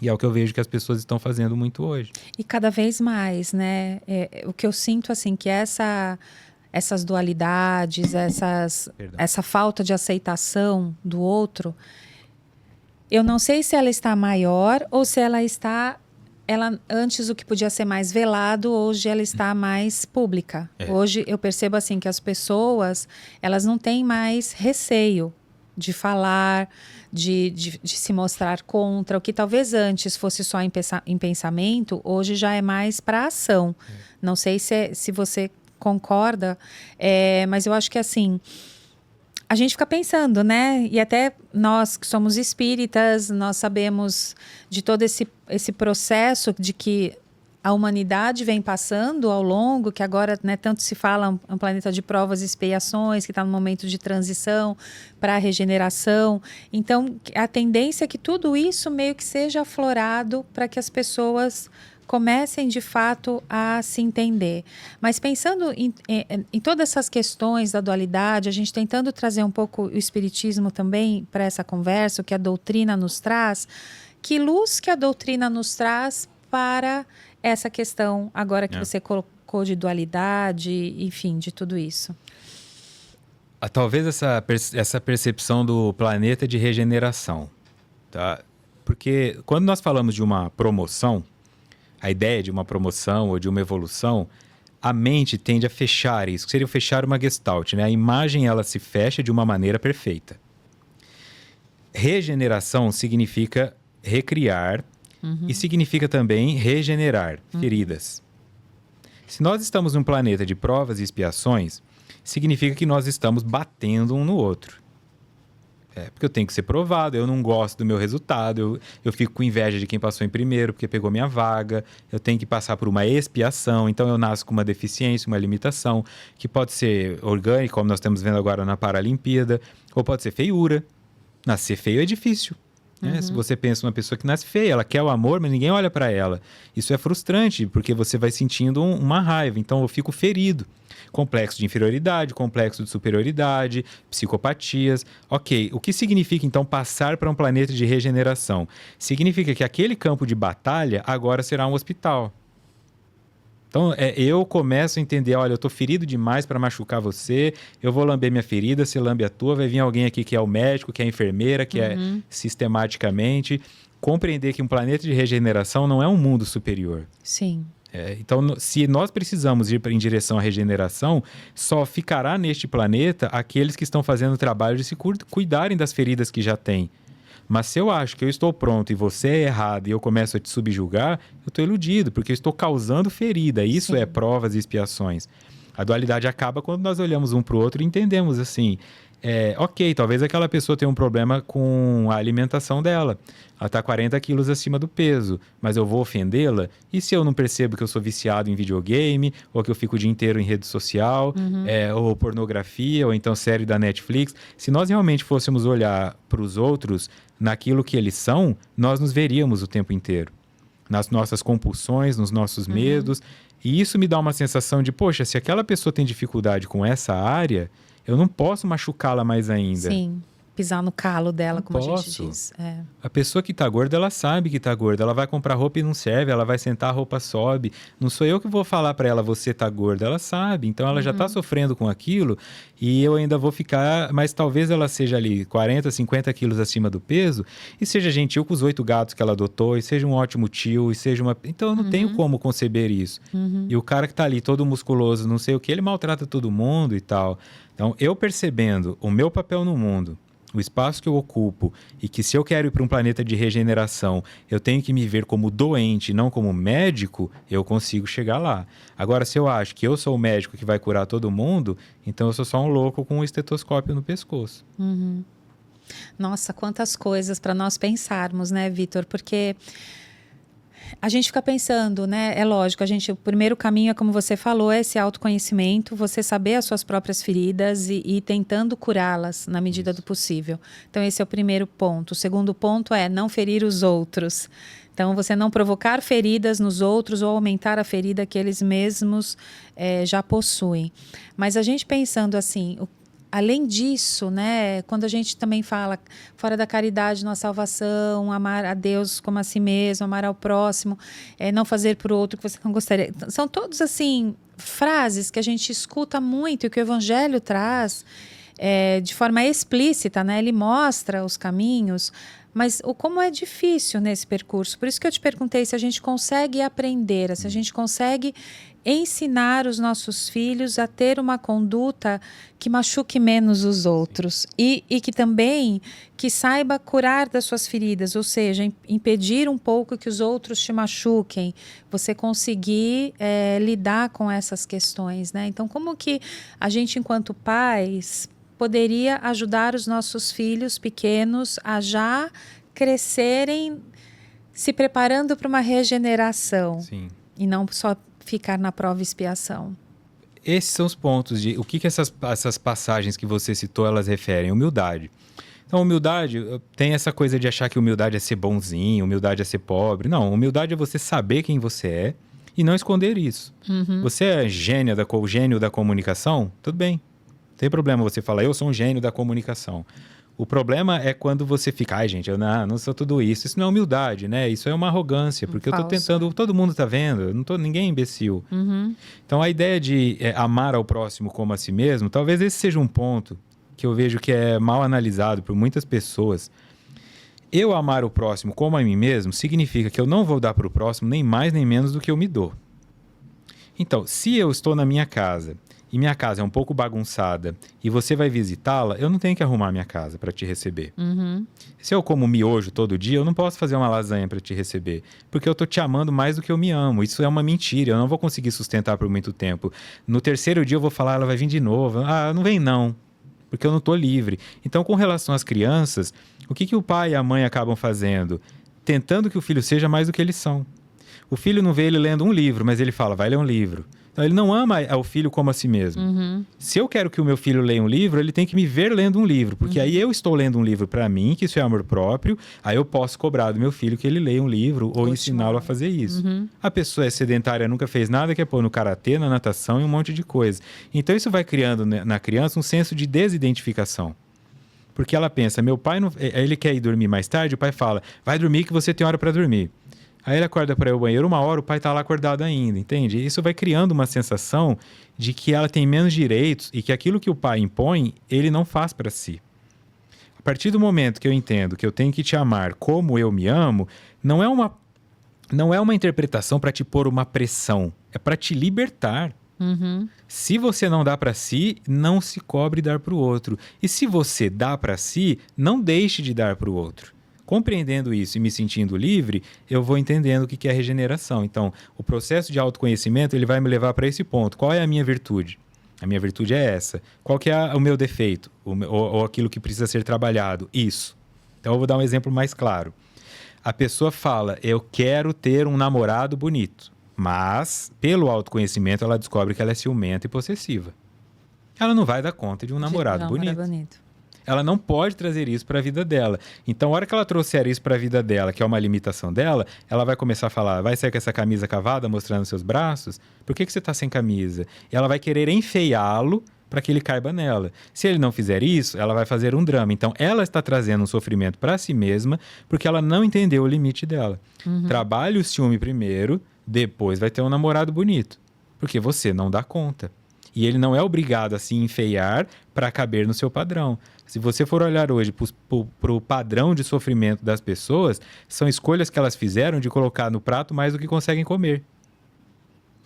E é o que eu vejo que as pessoas estão fazendo muito hoje. E cada vez mais, né? O que eu sinto, assim, que essas dualidades, essa falta de aceitação do outro, eu não sei se ela está maior ou se ela está... antes o que podia ser mais velado, hoje ela está mais pública. Hoje eu percebo assim que as pessoas, elas não têm mais receio de falar, de se mostrar contra. O que talvez antes fosse só em pensamento, hoje já é mais para ação. Não sei se você concorda, mas eu acho que assim... A gente fica pensando, né? E até nós que somos espíritas, nós sabemos de todo esse processo de que a humanidade vem passando ao longo, que agora, né, tanto se fala um planeta de provas e expiações, que está no momento de transição para a regeneração. Então, a tendência é que tudo isso meio que seja aflorado para que as pessoas comecem de fato a se entender. Mas pensando em todas essas questões da dualidade, a gente tentando trazer um pouco o espiritismo também para essa conversa, o que a doutrina nos traz, que luz que a doutrina nos traz para essa questão agora que você colocou de dualidade, enfim, de tudo isso? Talvez essa percepção do planeta de regeneração, tá? Porque quando nós falamos de uma promoção, a ideia de uma promoção ou de uma evolução, a mente tende a fechar isso, que seria fechar uma gestalt, né? A imagem, ela se fecha de uma maneira perfeita. Regeneração significa recriar e significa também regenerar feridas. Se nós estamos num planeta de provas e expiações, significa que nós estamos batendo um no outro. Porque eu tenho que ser provado, eu não gosto do meu resultado, eu fico com inveja de quem passou em primeiro porque pegou minha vaga, eu tenho que passar por uma expiação, então eu nasço com uma deficiência, uma limitação, que pode ser orgânica, como nós estamos vendo agora na Paralimpíada, ou pode ser feiura. Nascer feio é difícil. Né? Se você pensa numa pessoa que nasce feia, ela quer o amor, mas ninguém olha para ela. Isso é frustrante, porque você vai sentindo uma raiva, então eu fico ferido. Complexo de inferioridade, complexo de superioridade, psicopatias. Ok, o que significa então passar para um planeta de regeneração? Significa que aquele campo de batalha agora será um hospital. Então, eu começo a entender, olha, eu estou ferido demais para machucar você, eu vou lamber minha ferida, você lambe a tua, vai vir alguém aqui que é o médico, que é a enfermeira, que é sistematicamente... Compreender que um planeta de regeneração não é um mundo superior. Sim. Então, se nós precisamos ir em direção à regeneração, só ficará neste planeta aqueles que estão fazendo o trabalho de se cuidarem das feridas que já têm. Mas se eu acho que eu estou pronto e você é errado e eu começo a te subjugar, eu estou iludido, porque eu estou causando ferida. Isso Sim. é provas e expiações. A dualidade acaba quando nós olhamos um para o outro e entendemos assim, ok, talvez aquela pessoa tenha um problema com a alimentação dela. Ela está 40 quilos acima do peso, mas eu vou ofendê-la? E se eu não percebo que eu sou viciado em videogame, ou que eu fico o dia inteiro em rede social, ou pornografia, ou então série da Netflix? Se nós realmente fôssemos olhar para os outros naquilo que eles são, nós nos veríamos o tempo inteiro. Nas nossas compulsões, nos nossos medos. E isso me dá uma sensação de, poxa, se aquela pessoa tem dificuldade com essa área, eu não posso machucá-la mais ainda. Sim, pisar no calo dela, Não como a gente posso. diz. A pessoa que tá gorda, ela sabe que tá gorda. Ela vai comprar roupa e não serve, ela vai sentar, a roupa sobe. Não sou eu que vou falar para ela, você tá gorda. Ela sabe, então ela já tá sofrendo com aquilo e eu ainda vou ficar... Mas talvez ela seja ali 40, 50 quilos acima do peso e seja gentil com os 8 gatos que ela adotou e seja um ótimo tio e seja uma... Então eu não tenho como conceber isso. E o cara que tá ali todo musculoso, não sei o que, ele maltrata todo mundo e tal. Então eu percebendo o meu papel no mundo, o espaço que eu ocupo e que se eu quero ir para um planeta de regeneração, eu tenho que me ver como doente, não como médico, eu consigo chegar lá. Agora, se eu acho que eu sou o médico que vai curar todo mundo, então eu sou só um louco com um estetoscópio no pescoço. Nossa, quantas coisas para nós pensarmos, né, Vitor? Porque a gente fica pensando, né? É lógico, o primeiro caminho é, como você falou, é esse autoconhecimento, você saber as suas próprias feridas e tentando curá-las na medida do possível. Então, esse é o primeiro ponto. O segundo ponto é não ferir os outros. Então, você não provocar feridas nos outros ou aumentar a ferida que eles mesmos já possuem. Mas a gente pensando assim, além disso, né, quando a gente também fala fora da caridade, na salvação, amar a Deus como a si mesmo, amar ao próximo, não fazer por outro que você não gostaria. São todos, assim, frases que a gente escuta muito e que o Evangelho traz de forma explícita, né? Ele mostra os caminhos, mas como é difícil nesse percurso. Por isso que eu te perguntei se a gente consegue aprender, se a gente consegue ensinar os nossos filhos a ter uma conduta que machuque menos os outros e que também que saiba curar das suas feridas, ou seja, impedir um pouco que os outros te machuquem, você conseguir lidar com essas questões, né? Então, como que a gente, enquanto pais, poderia ajudar os nossos filhos pequenos a já crescerem se preparando para uma regeneração? Sim. E não só ficar na prova e expiação. Esses são os pontos de... O que essas passagens que você citou, elas referem? Humildade. Então, humildade, tem essa coisa de achar que humildade é ser bonzinho, humildade é ser pobre. Não, humildade é você saber quem você é e não esconder isso. Você é gênio da comunicação? Tudo bem. Não tem problema você falar, eu sou um gênio da comunicação. O problema é quando você fica, ai gente, eu não sou tudo isso. Isso não é humildade, né? Isso é uma arrogância, porque eu tô tentando, todo mundo tá vendo, ninguém é imbecil. Então a ideia de amar ao próximo como a si mesmo, talvez esse seja um ponto que eu vejo que é mal analisado por muitas pessoas. Eu amar o próximo como a mim mesmo significa que eu não vou dar para o próximo nem mais nem menos do que eu me dou. Então, se eu estou na minha casa e minha casa é um pouco bagunçada e você vai visitá-la, eu não tenho que arrumar minha casa para te receber. Se eu como miojo todo dia, eu não posso fazer uma lasanha para te receber, porque eu tô te amando mais do que eu me amo. Isso é uma mentira, eu não vou conseguir sustentar por muito tempo. No terceiro dia eu vou falar, ela vai vir de novo. Ah, não vem não, porque eu não tô livre. Então, com relação às crianças, o que o pai e a mãe acabam fazendo? Tentando que o filho seja mais do que eles são. O filho não vê ele lendo um livro, mas ele fala, vai ler um livro. Então, ele não ama o filho como a si mesmo. Se eu quero que o meu filho leia um livro, ele tem que me ver lendo um livro. Porque aí eu estou lendo um livro para mim, que isso é amor próprio. Aí eu posso cobrar do meu filho que ele leia um livro ou ensiná-lo a fazer isso. A pessoa é sedentária, nunca fez nada, quer pôr no karatê, na natação e um monte de coisa. Então isso vai criando na criança um senso de desidentificação. Porque ela pensa, meu pai, não, ele quer ir dormir mais tarde, o pai fala, vai dormir que você tem hora para dormir. Aí ele acorda para ir ao banheiro, 1 hora, o pai está lá acordado ainda, entende? Isso vai criando uma sensação de que ela tem menos direitos e que aquilo que o pai impõe, ele não faz para si. A partir do momento que eu entendo que eu tenho que te amar como eu me amo, não é uma não é uma interpretação para te pôr uma pressão, é para te libertar. Se você não dá para si, não se cobre dar para o outro. E se você dá para si, não deixe de dar para o outro. Compreendendo isso e me sentindo livre, eu vou entendendo o que é regeneração. Então, o processo de autoconhecimento, ele vai me levar para esse ponto. Qual é a minha virtude? A minha virtude é essa. Qual que é o meu defeito? Ou aquilo que precisa ser trabalhado? Isso. Então, eu vou dar um exemplo mais claro. A pessoa fala, eu quero ter um namorado bonito. Mas, pelo autoconhecimento, ela descobre que ela é ciumenta e possessiva. Ela não vai dar conta de um namorado bonito. Ela não pode trazer isso para a vida dela. Então, a hora que ela trouxer isso para a vida dela, que é uma limitação dela, ela vai começar a falar, vai sair com essa camisa cavada mostrando seus braços? Por que você está sem camisa? E ela vai querer enfeiá-lo para que ele caiba nela. Se ele não fizer isso, ela vai fazer um drama. Então, ela está trazendo um sofrimento para si mesma porque ela não entendeu o limite dela. Trabalhe o ciúme primeiro, depois vai ter um namorado bonito. Porque você não dá conta. E ele não é obrigado a se enfeiar para caber no seu padrão. Se você for olhar hoje para o padrão de sofrimento das pessoas, são escolhas que elas fizeram de colocar no prato mais do que conseguem comer.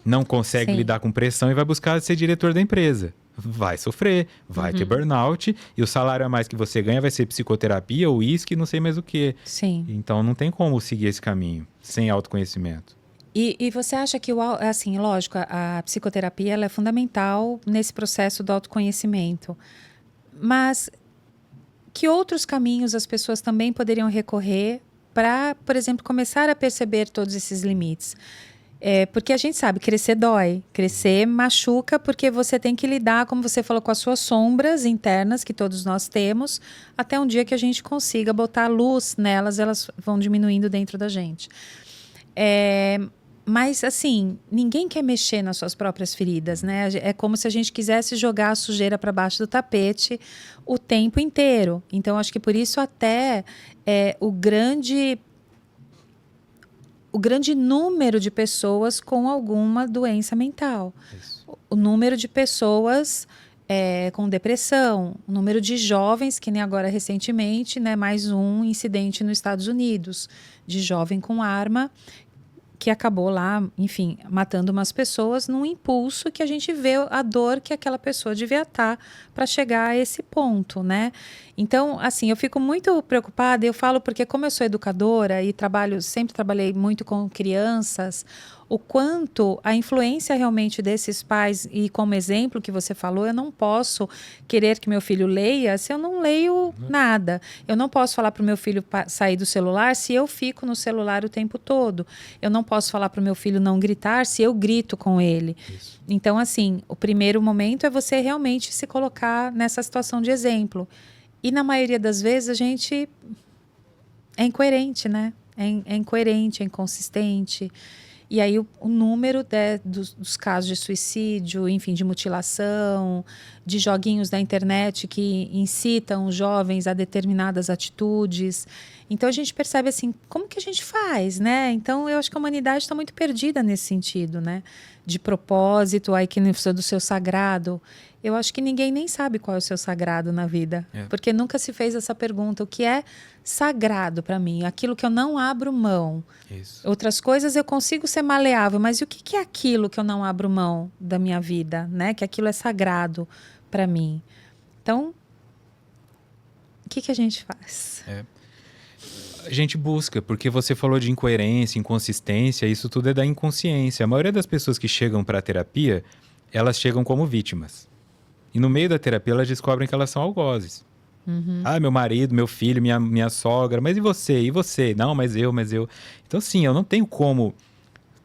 Não consegue lidar com pressão e vai buscar ser diretor da empresa. Vai sofrer, vai ter burnout e o salário a mais que você ganha vai ser psicoterapia, uísque, não sei mais o quê. Sim. Então não tem como seguir esse caminho sem autoconhecimento. E você acha que, assim, lógico, a psicoterapia ela é fundamental nesse processo do autoconhecimento. Mas que outros caminhos as pessoas também poderiam recorrer para, por exemplo, começar a perceber todos esses limites? Porque a gente sabe, crescer dói, crescer machuca, porque você tem que lidar, como você falou, com as suas sombras internas, que todos nós temos, até um dia que a gente consiga botar luz nelas, elas vão diminuindo dentro da gente. Mas, assim, ninguém quer mexer nas suas próprias feridas, né? É como se a gente quisesse jogar a sujeira para baixo do tapete o tempo inteiro. Então, acho que por isso até o grande número de pessoas com alguma doença mental. Isso. O número de pessoas com depressão, o número de jovens, que nem agora recentemente, né, mais um incidente nos Estados Unidos, de jovem com arma, que acabou lá, enfim, matando umas pessoas num impulso que a gente vê a dor que aquela pessoa devia estar para chegar a esse ponto, né? Então, assim, eu fico muito preocupada, eu falo porque como eu sou educadora e sempre trabalhei muito com crianças, o quanto a influência realmente desses pais, e como exemplo que você falou, eu não posso querer que meu filho leia se eu não leio nada. Eu não posso falar para o meu filho sair do celular se eu fico no celular o tempo todo. Eu não posso falar para o meu filho não gritar se eu grito com ele. Isso. Então, assim, o primeiro momento é você realmente se colocar nessa situação de exemplo. E na maioria das vezes a gente é incoerente, né? É incoerente, é inconsistente. E aí o número dos casos de suicídio, enfim, de mutilação, de joguinhos da internet que incitam os jovens a determinadas atitudes. Então a gente percebe assim, como que a gente faz, né? Então eu acho que a humanidade está muito perdida nesse sentido, né? De propósito, aí que nem precisa do seu sagrado. Eu acho que ninguém nem sabe qual é o seu sagrado na vida. Porque nunca se fez essa pergunta. O que é sagrado para mim? Aquilo que eu não abro mão. Isso. Outras coisas eu consigo ser maleável, mas e o que é aquilo que eu não abro mão da minha vida, né? Que aquilo é sagrado para mim. Então, o que a gente faz? A gente busca, porque você falou de incoerência, inconsistência, isso tudo é da inconsciência. A maioria das pessoas que chegam para a terapia, elas chegam como vítimas. E no meio da terapia, elas descobrem que elas são algozes. Ah, meu marido, meu filho, minha sogra, mas e você? E você? Não, mas eu. Então, sim, eu não tenho como...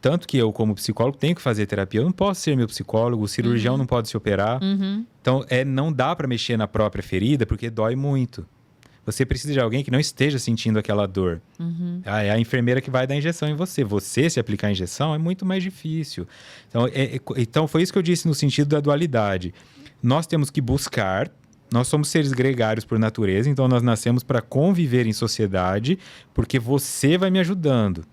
Tanto que eu, como psicólogo, tenho que fazer terapia. Eu não posso ser meu psicólogo, o cirurgião não pode se operar. Então, não dá para mexer na própria ferida, porque dói muito. Você precisa de alguém que não esteja sentindo aquela dor. É a enfermeira que vai dar injeção em você. Você se aplicar a injeção é muito mais difícil. Então, foi isso que eu disse no sentido da dualidade. Nós temos que buscar, nós somos seres gregários por natureza, então nós nascemos para conviver em sociedade, porque você vai me ajudando.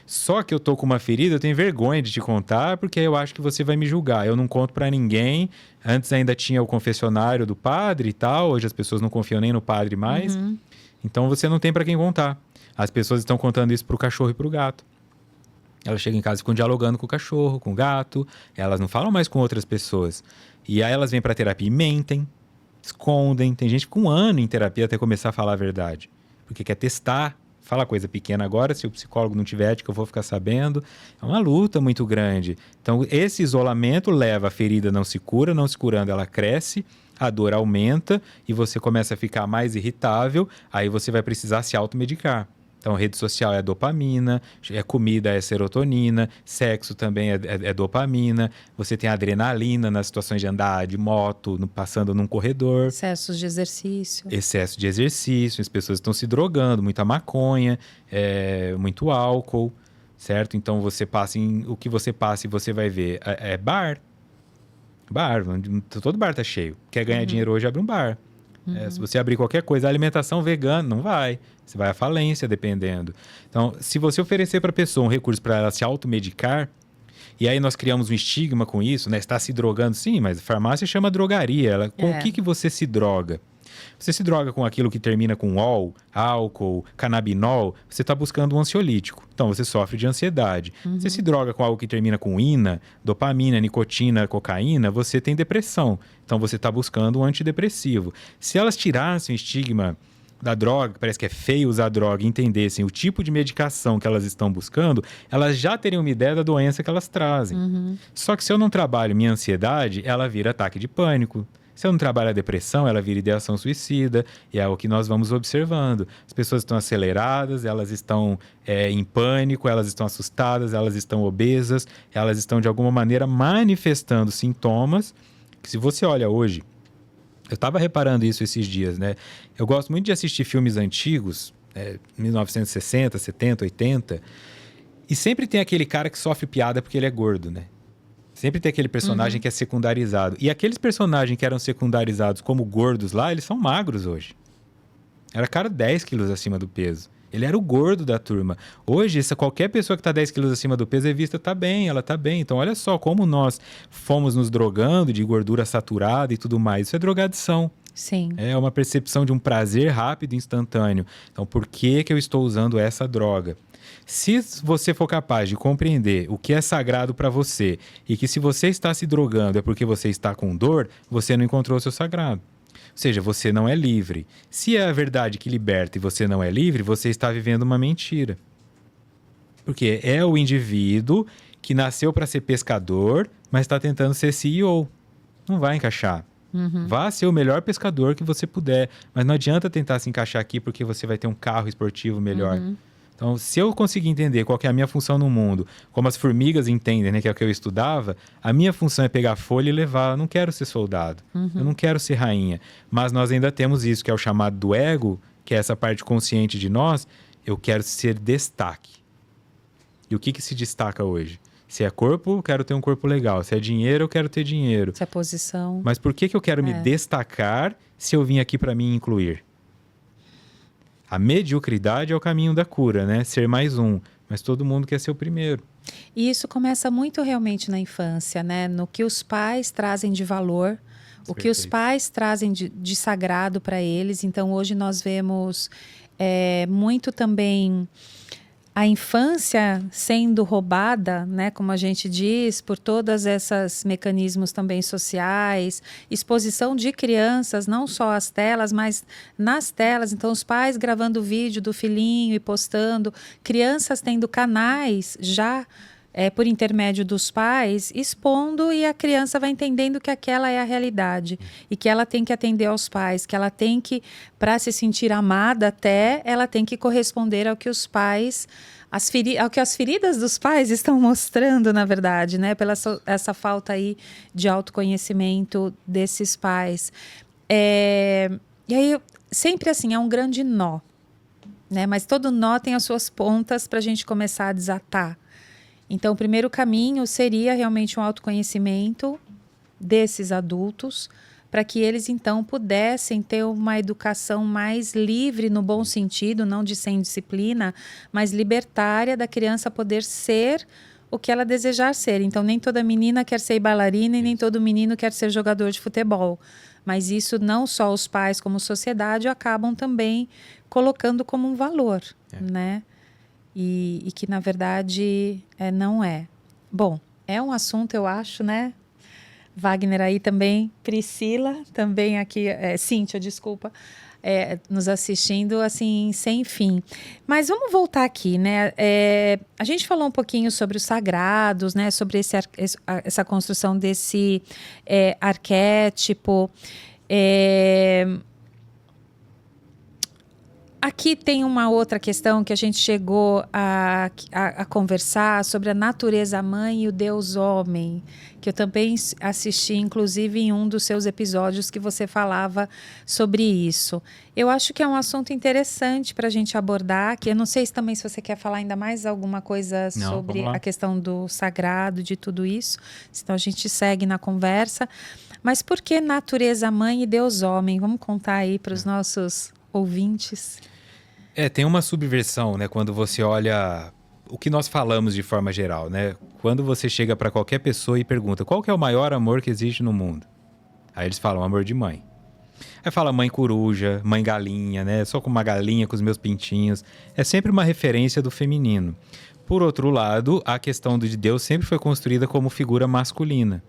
Só que eu tô com uma ferida, eu tenho vergonha de te contar, porque eu acho que você vai me julgar. Eu não conto para ninguém. Antes ainda tinha o confessionário do padre e tal, hoje as pessoas não confiam nem no padre mais. Então você não tem para quem contar. As pessoas estão contando isso pro cachorro e pro gato. Elas chegam em casa e ficam dialogando com o cachorro, com o gato. Elas não falam mais com outras pessoas. E aí elas vêm para terapia e mentem, escondem. Tem gente com 1 ano em terapia até começar a falar a verdade. Porque quer testar. Fala coisa pequena agora, se o psicólogo não tiver ética, eu vou ficar sabendo. É uma luta muito grande. Então, esse isolamento leva a ferida não se cura, não se curando, ela cresce, a dor aumenta e você começa a ficar mais irritável, aí você vai precisar se automedicar. Então, rede social é dopamina, comida é serotonina, sexo também é dopamina, você tem adrenalina nas situações de andar de moto, passando num corredor. Excessos de exercício. Excesso de exercício, as pessoas estão se drogando, muita maconha, muito álcool, certo? Então, o que você passa e você vai ver é bar. Bar, todo bar tá cheio. Quer ganhar dinheiro hoje, abre um bar. Se você abrir qualquer coisa, alimentação vegana, não vai. Você vai à falência, dependendo. Então, se você oferecer para a pessoa um recurso para ela se automedicar, e aí nós criamos um estigma com isso, né? Está se drogando, sim, mas farmácia chama drogaria. Com o que você se droga? Você se droga com aquilo que termina com ol, álcool, canabinol, você está buscando um ansiolítico. Então, você sofre de ansiedade. Você se droga com algo que termina com ina, dopamina, nicotina, cocaína, você tem depressão. Então, você está buscando um antidepressivo. Se elas tirassem o estigma da droga, parece que é feio usar droga, e entendessem o tipo de medicação que elas estão buscando, elas já teriam uma ideia da doença que elas trazem. Só que se eu não trabalho minha ansiedade, ela vira ataque de pânico. Se eu não trabalho a depressão, ela vira ideação suicida, e é o que nós vamos observando. As pessoas estão aceleradas, elas estão em pânico, elas estão assustadas, elas estão obesas, elas estão de alguma maneira manifestando sintomas que, se você olha hoje, eu estava reparando isso esses dias, né? Eu gosto muito de assistir filmes antigos, 1960, 70, 80, e sempre tem aquele cara que sofre piada porque ele é gordo, né? Sempre tem aquele personagem que é secundarizado. E aqueles personagens que eram secundarizados como gordos lá, eles são magros hoje. Era cara 10 quilos acima do peso. Ele era o gordo da turma. Hoje, qualquer pessoa que está 10 quilos acima do peso é vista, tá bem, ela tá bem. Então, olha só como nós fomos nos drogando de gordura saturada e tudo mais. Isso é drogadição. Sim. É uma percepção de um prazer rápido e instantâneo. Então, por que eu estou usando essa droga? Se você for capaz de compreender o que é sagrado para você e que se você está se drogando é porque você está com dor, você não encontrou o seu sagrado. Ou seja, você não é livre. Se é a verdade que liberta e você não é livre, você está vivendo uma mentira. Porque é o indivíduo que nasceu para ser pescador, mas está tentando ser CEO. Não vai encaixar. Vá ser o melhor pescador que você puder, mas não adianta tentar se encaixar aqui porque você vai ter um carro esportivo melhor. Então, se eu conseguir entender qual que é a minha função no mundo, como as formigas entendem, né, que é o que eu estudava, a minha função é pegar folha e levar. Eu não quero ser soldado, eu não quero ser rainha. Mas nós ainda temos isso, que é o chamado do ego, que é essa parte consciente de nós. Eu quero ser destaque. E o que se destaca hoje? Se é corpo, eu quero ter um corpo legal. Se é dinheiro, eu quero ter dinheiro. Se é posição. Mas por que eu quero me destacar se eu vim aqui para me incluir? A mediocridade é o caminho da cura, né? Ser mais um. Mas todo mundo quer ser o primeiro. E isso começa muito realmente na infância, né? No que os pais trazem de valor, o que os pais trazem de sagrado para eles. Então, hoje nós vemos muito também a infância sendo roubada, né, como a gente diz, por todos esses mecanismos também sociais, exposição de crianças, não só às telas, mas nas telas. Então, os pais gravando vídeo do filhinho e postando, crianças tendo canais já por intermédio dos pais, expondo, e a criança vai entendendo que aquela é a realidade e que ela tem que atender aos pais, que ela tem que, para se sentir amada até, ela tem que corresponder ao que os pais, ao que as feridas dos pais estão mostrando, na verdade, né? Pela essa falta aí de autoconhecimento desses pais. E aí, sempre assim, é um grande nó, né? Mas todo nó tem as suas pontas para a gente começar a desatar. Então, o primeiro caminho seria realmente um autoconhecimento desses adultos, para que eles, então, pudessem ter uma educação mais livre, no bom sentido, não de sem disciplina, mas libertária, da criança poder ser o que ela desejar ser. Então, nem toda menina quer ser bailarina e nem todo menino quer ser jogador de futebol. Mas isso não só os pais, como sociedade, acabam também colocando como um valor, né? e que na verdade não é. Bom, é um assunto, eu acho, né? Wagner aí também, Priscila também aqui, Cíntia, desculpa, nos assistindo assim sem fim. Mas vamos voltar aqui, né? A gente falou um pouquinho sobre os sagrados, né? Sobre essa construção desse arquétipo. Aqui tem uma outra questão que a gente chegou a conversar sobre a natureza mãe e o Deus homem, que eu também assisti, inclusive, em um dos seus episódios que você falava sobre isso. Eu acho que é um assunto interessante para a gente abordar, que eu não sei se também se você quer falar ainda mais alguma coisa sobre a questão do sagrado, de tudo isso, senão a gente segue na conversa. Mas por que natureza mãe e Deus homem? Vamos contar aí para os nossos ouvintes. Tem uma subversão, né? Quando você olha o que nós falamos de forma geral, né? Quando você chega para qualquer pessoa e pergunta qual que é o maior amor que existe no mundo? Aí eles falam amor de mãe. Aí fala mãe coruja, mãe galinha, né? Só com uma galinha com os meus pintinhos. É sempre uma referência do feminino. Por outro lado, a questão de Deus sempre foi construída como figura masculina.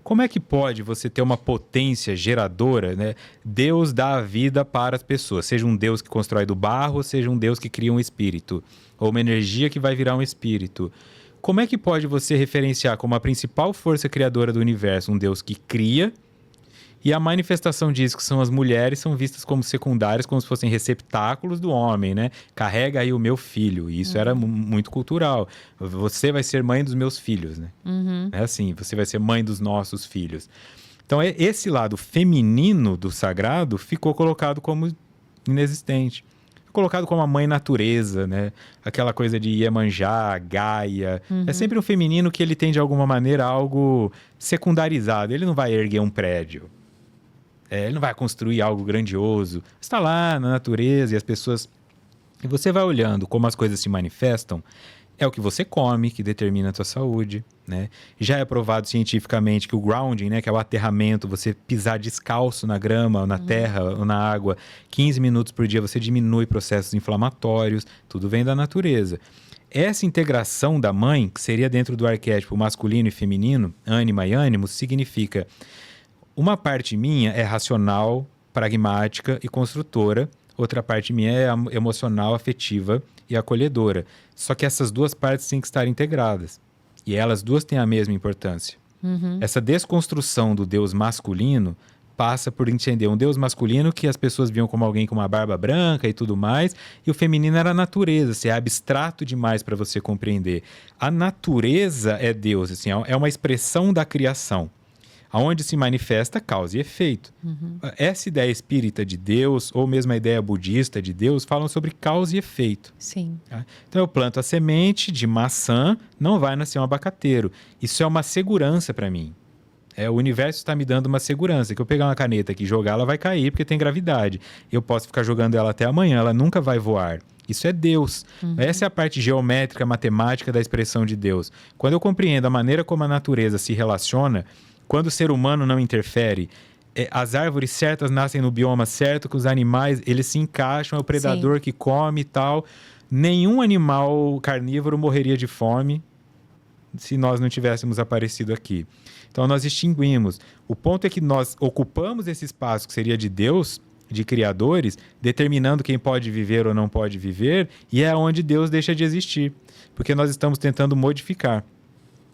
Como é que pode você ter uma potência geradora, né? Deus dá a vida para as pessoas, seja um Deus que constrói do barro, seja um Deus que cria um espírito, ou uma energia que vai virar um espírito. Como é que pode você referenciar como a principal força criadora do universo um Deus que cria, e a manifestação disso, que são as mulheres, são vistas como secundárias, como se fossem receptáculos do homem, né? Carrega aí o meu filho. E isso era muito cultural. Você vai ser mãe dos meus filhos, né? É assim, você vai ser mãe dos nossos filhos. Então, esse lado feminino do sagrado ficou colocado como inexistente. Colocado como a mãe natureza, né? Aquela coisa de Iemanjá, Gaia. É sempre um feminino que ele tem, de alguma maneira, algo secundarizado. Ele não vai erguer um prédio. Ele não vai construir algo grandioso. Está lá na natureza e as pessoas... E você vai olhando como as coisas se manifestam. É o que você come que determina a tua saúde, né? Já é provado cientificamente que o grounding, né, que é o aterramento, você pisar descalço na grama, ou na terra, ou na água, 15 minutos por dia, você diminui processos inflamatórios. Tudo vem da natureza. Essa integração da mãe, que seria dentro do arquétipo masculino e feminino, ânima e ânimo, significa... Uma parte minha é racional, pragmática e construtora. Outra parte minha é emocional, afetiva e acolhedora. Só que essas duas partes têm que estar integradas. E elas duas têm a mesma importância. Essa desconstrução do Deus masculino passa por entender um Deus masculino que as pessoas viam como alguém com uma barba branca e tudo mais. E o feminino era a natureza. Assim, é abstrato demais para você compreender. A natureza é Deus, assim, é uma expressão da criação. Onde se manifesta causa e efeito. Essa ideia espírita de Deus, ou mesmo a ideia budista de Deus, falam sobre causa e efeito. Sim. Tá? Então eu planto a semente de maçã, não vai nascer um abacateiro. Isso é uma segurança para mim. O universo está me dando uma segurança, que eu pegar uma caneta aqui e jogar, ela vai cair porque tem gravidade. Eu posso ficar jogando ela até amanhã, ela nunca vai voar. Isso é Deus. Essa é a parte geométrica, matemática da expressão de Deus. Quando eu compreendo a maneira como a natureza se relaciona, quando o ser humano não interfere, as árvores certas nascem no bioma certo, que os animais, eles se encaixam, é o predador que come e tal. Nenhum animal carnívoro morreria de fome se nós não tivéssemos aparecido aqui. Então, nós extinguimos. O ponto é que nós ocupamos esse espaço que seria de Deus, de criadores, determinando quem pode viver ou não pode viver, e é onde Deus deixa de existir, porque nós estamos tentando modificar.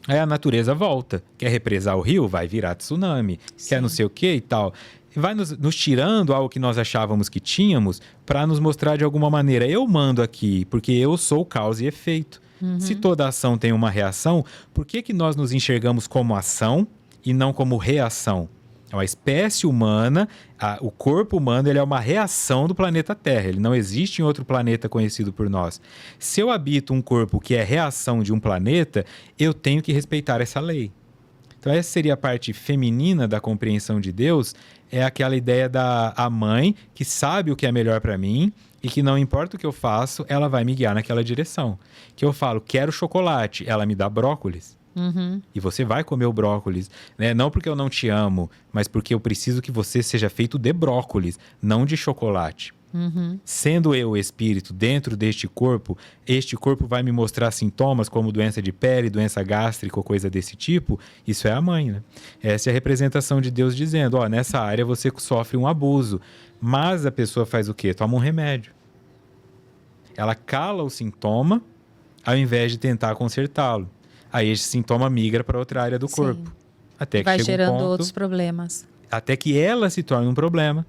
Aí a natureza volta. Quer represar o rio? Vai virar tsunami. Quer não sei o que e tal. Vai nos tirando algo que nós achávamos que tínhamos para nos mostrar de alguma maneira. Eu mando aqui porque eu sou causa e efeito. Se toda ação tem uma reação, por que nós nos enxergamos como ação e não como reação? A espécie humana, o corpo humano, ele é uma reação do planeta Terra. Ele não existe em outro planeta conhecido por nós. Se eu habito um corpo que é reação de um planeta, eu tenho que respeitar essa lei. Então, essa seria a parte feminina da compreensão de Deus, é aquela ideia da mãe que sabe o que é melhor para mim e que não importa o que eu faço, ela vai me guiar naquela direção. Que eu falo, quero chocolate, ela me dá brócolis. E você vai comer o brócolis, né? Não porque eu não te amo, mas porque eu preciso que você seja feito de brócolis, não de chocolate. Sendo eu o espírito dentro deste corpo, este corpo vai me mostrar sintomas como doença de pele, doença gástrica ou coisa desse tipo. Isso é a mãe, né? Essa é a representação de Deus dizendo, ó, nessa área você sofre um abuso. Mas a pessoa faz o quê? Toma um remédio. Ela cala o sintoma ao invés de tentar consertá-lo. Aí esse sintoma migra para outra área do corpo. Até que vai chega gerando um ponto, outros problemas. até que ela se torne um problema.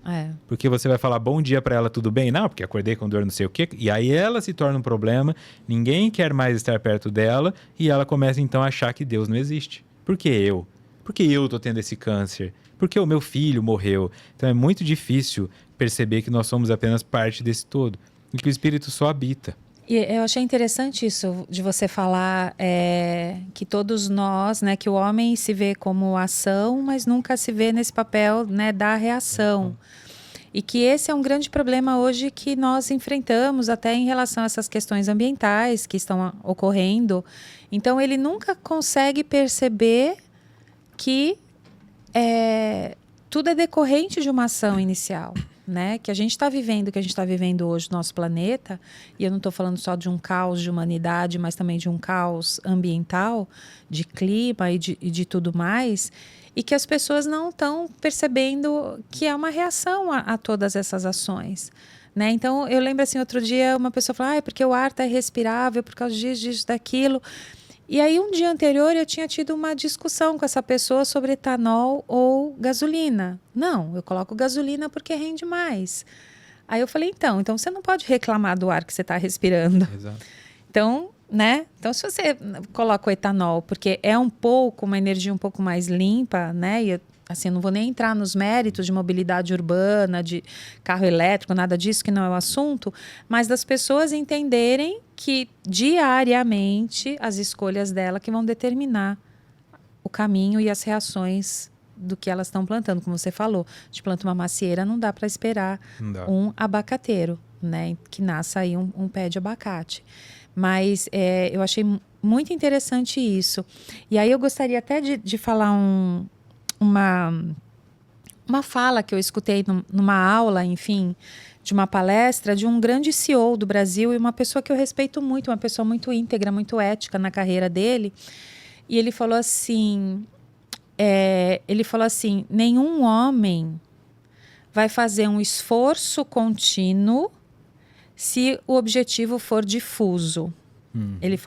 Porque você vai falar bom dia para ela, tudo bem? Não, porque acordei com dor, não sei o quê. E aí ela se torna um problema, ninguém quer mais estar perto dela e ela começa então a achar que Deus não existe. Por que eu? Por que eu tô tendo esse câncer? Por que o meu filho morreu? Então é muito difícil perceber que nós somos apenas parte desse todo e que o Espírito só habita. E eu achei interessante isso de você falar que todos nós, né, que o homem se vê como ação, mas nunca se vê nesse papel, né, da reação. E que esse é um grande problema hoje que nós enfrentamos até em relação a essas questões ambientais que estão ocorrendo. Então ele nunca consegue perceber que tudo é decorrente de uma ação inicial. Né, que a gente está vivendo, que a gente está vivendo hoje no nosso planeta, e eu não estou falando só de um caos de humanidade, mas também de um caos ambiental, de clima e de tudo mais, e que as pessoas não estão percebendo que é uma reação a todas essas ações. Né? Então, eu lembro assim, outro dia uma pessoa falou, porque o ar está irrespirável por causa disso, daquilo. E aí, um dia anterior, eu tinha tido uma discussão com essa pessoa sobre etanol ou gasolina. Não, eu coloco gasolina porque rende mais. Aí eu falei, então você não pode reclamar do ar que você está respirando. Exato. Então, né? Então, se você coloca o etanol, porque é uma energia um pouco mais limpa, né? E assim, eu não vou nem entrar nos méritos de mobilidade urbana, de carro elétrico, nada disso, que não é o assunto, mas das pessoas entenderem que diariamente as escolhas dela que vão determinar o caminho e as reações do que elas estão plantando. Como você falou, de planta uma macieira, não dá para esperar um abacateiro, né? Que nasça aí um pé de abacate. Mas eu achei muito interessante isso. E aí eu gostaria até de falar uma fala que eu escutei numa aula, enfim, de uma palestra de um grande CEO do Brasil e uma pessoa que eu respeito muito, uma pessoa muito íntegra, muito ética na carreira dele. E ele falou assim, nenhum homem vai fazer um esforço contínuo se o objetivo for difuso. Ele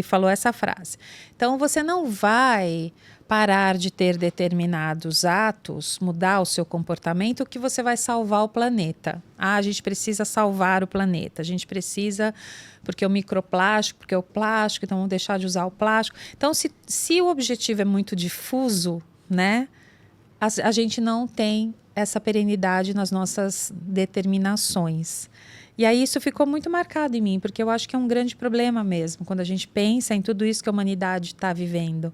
falou essa frase. Então, você não vai parar de ter determinados atos, mudar o seu comportamento, que você vai salvar o planeta. A gente precisa salvar o planeta. A gente precisa, porque o microplástico, porque o plástico, então vamos deixar de usar o plástico. Então, se o objetivo é muito difuso, né, a gente não tem essa perenidade nas nossas determinações. E aí isso ficou muito marcado em mim, porque eu acho que é um grande problema mesmo, quando a gente pensa em tudo isso que a humanidade está vivendo.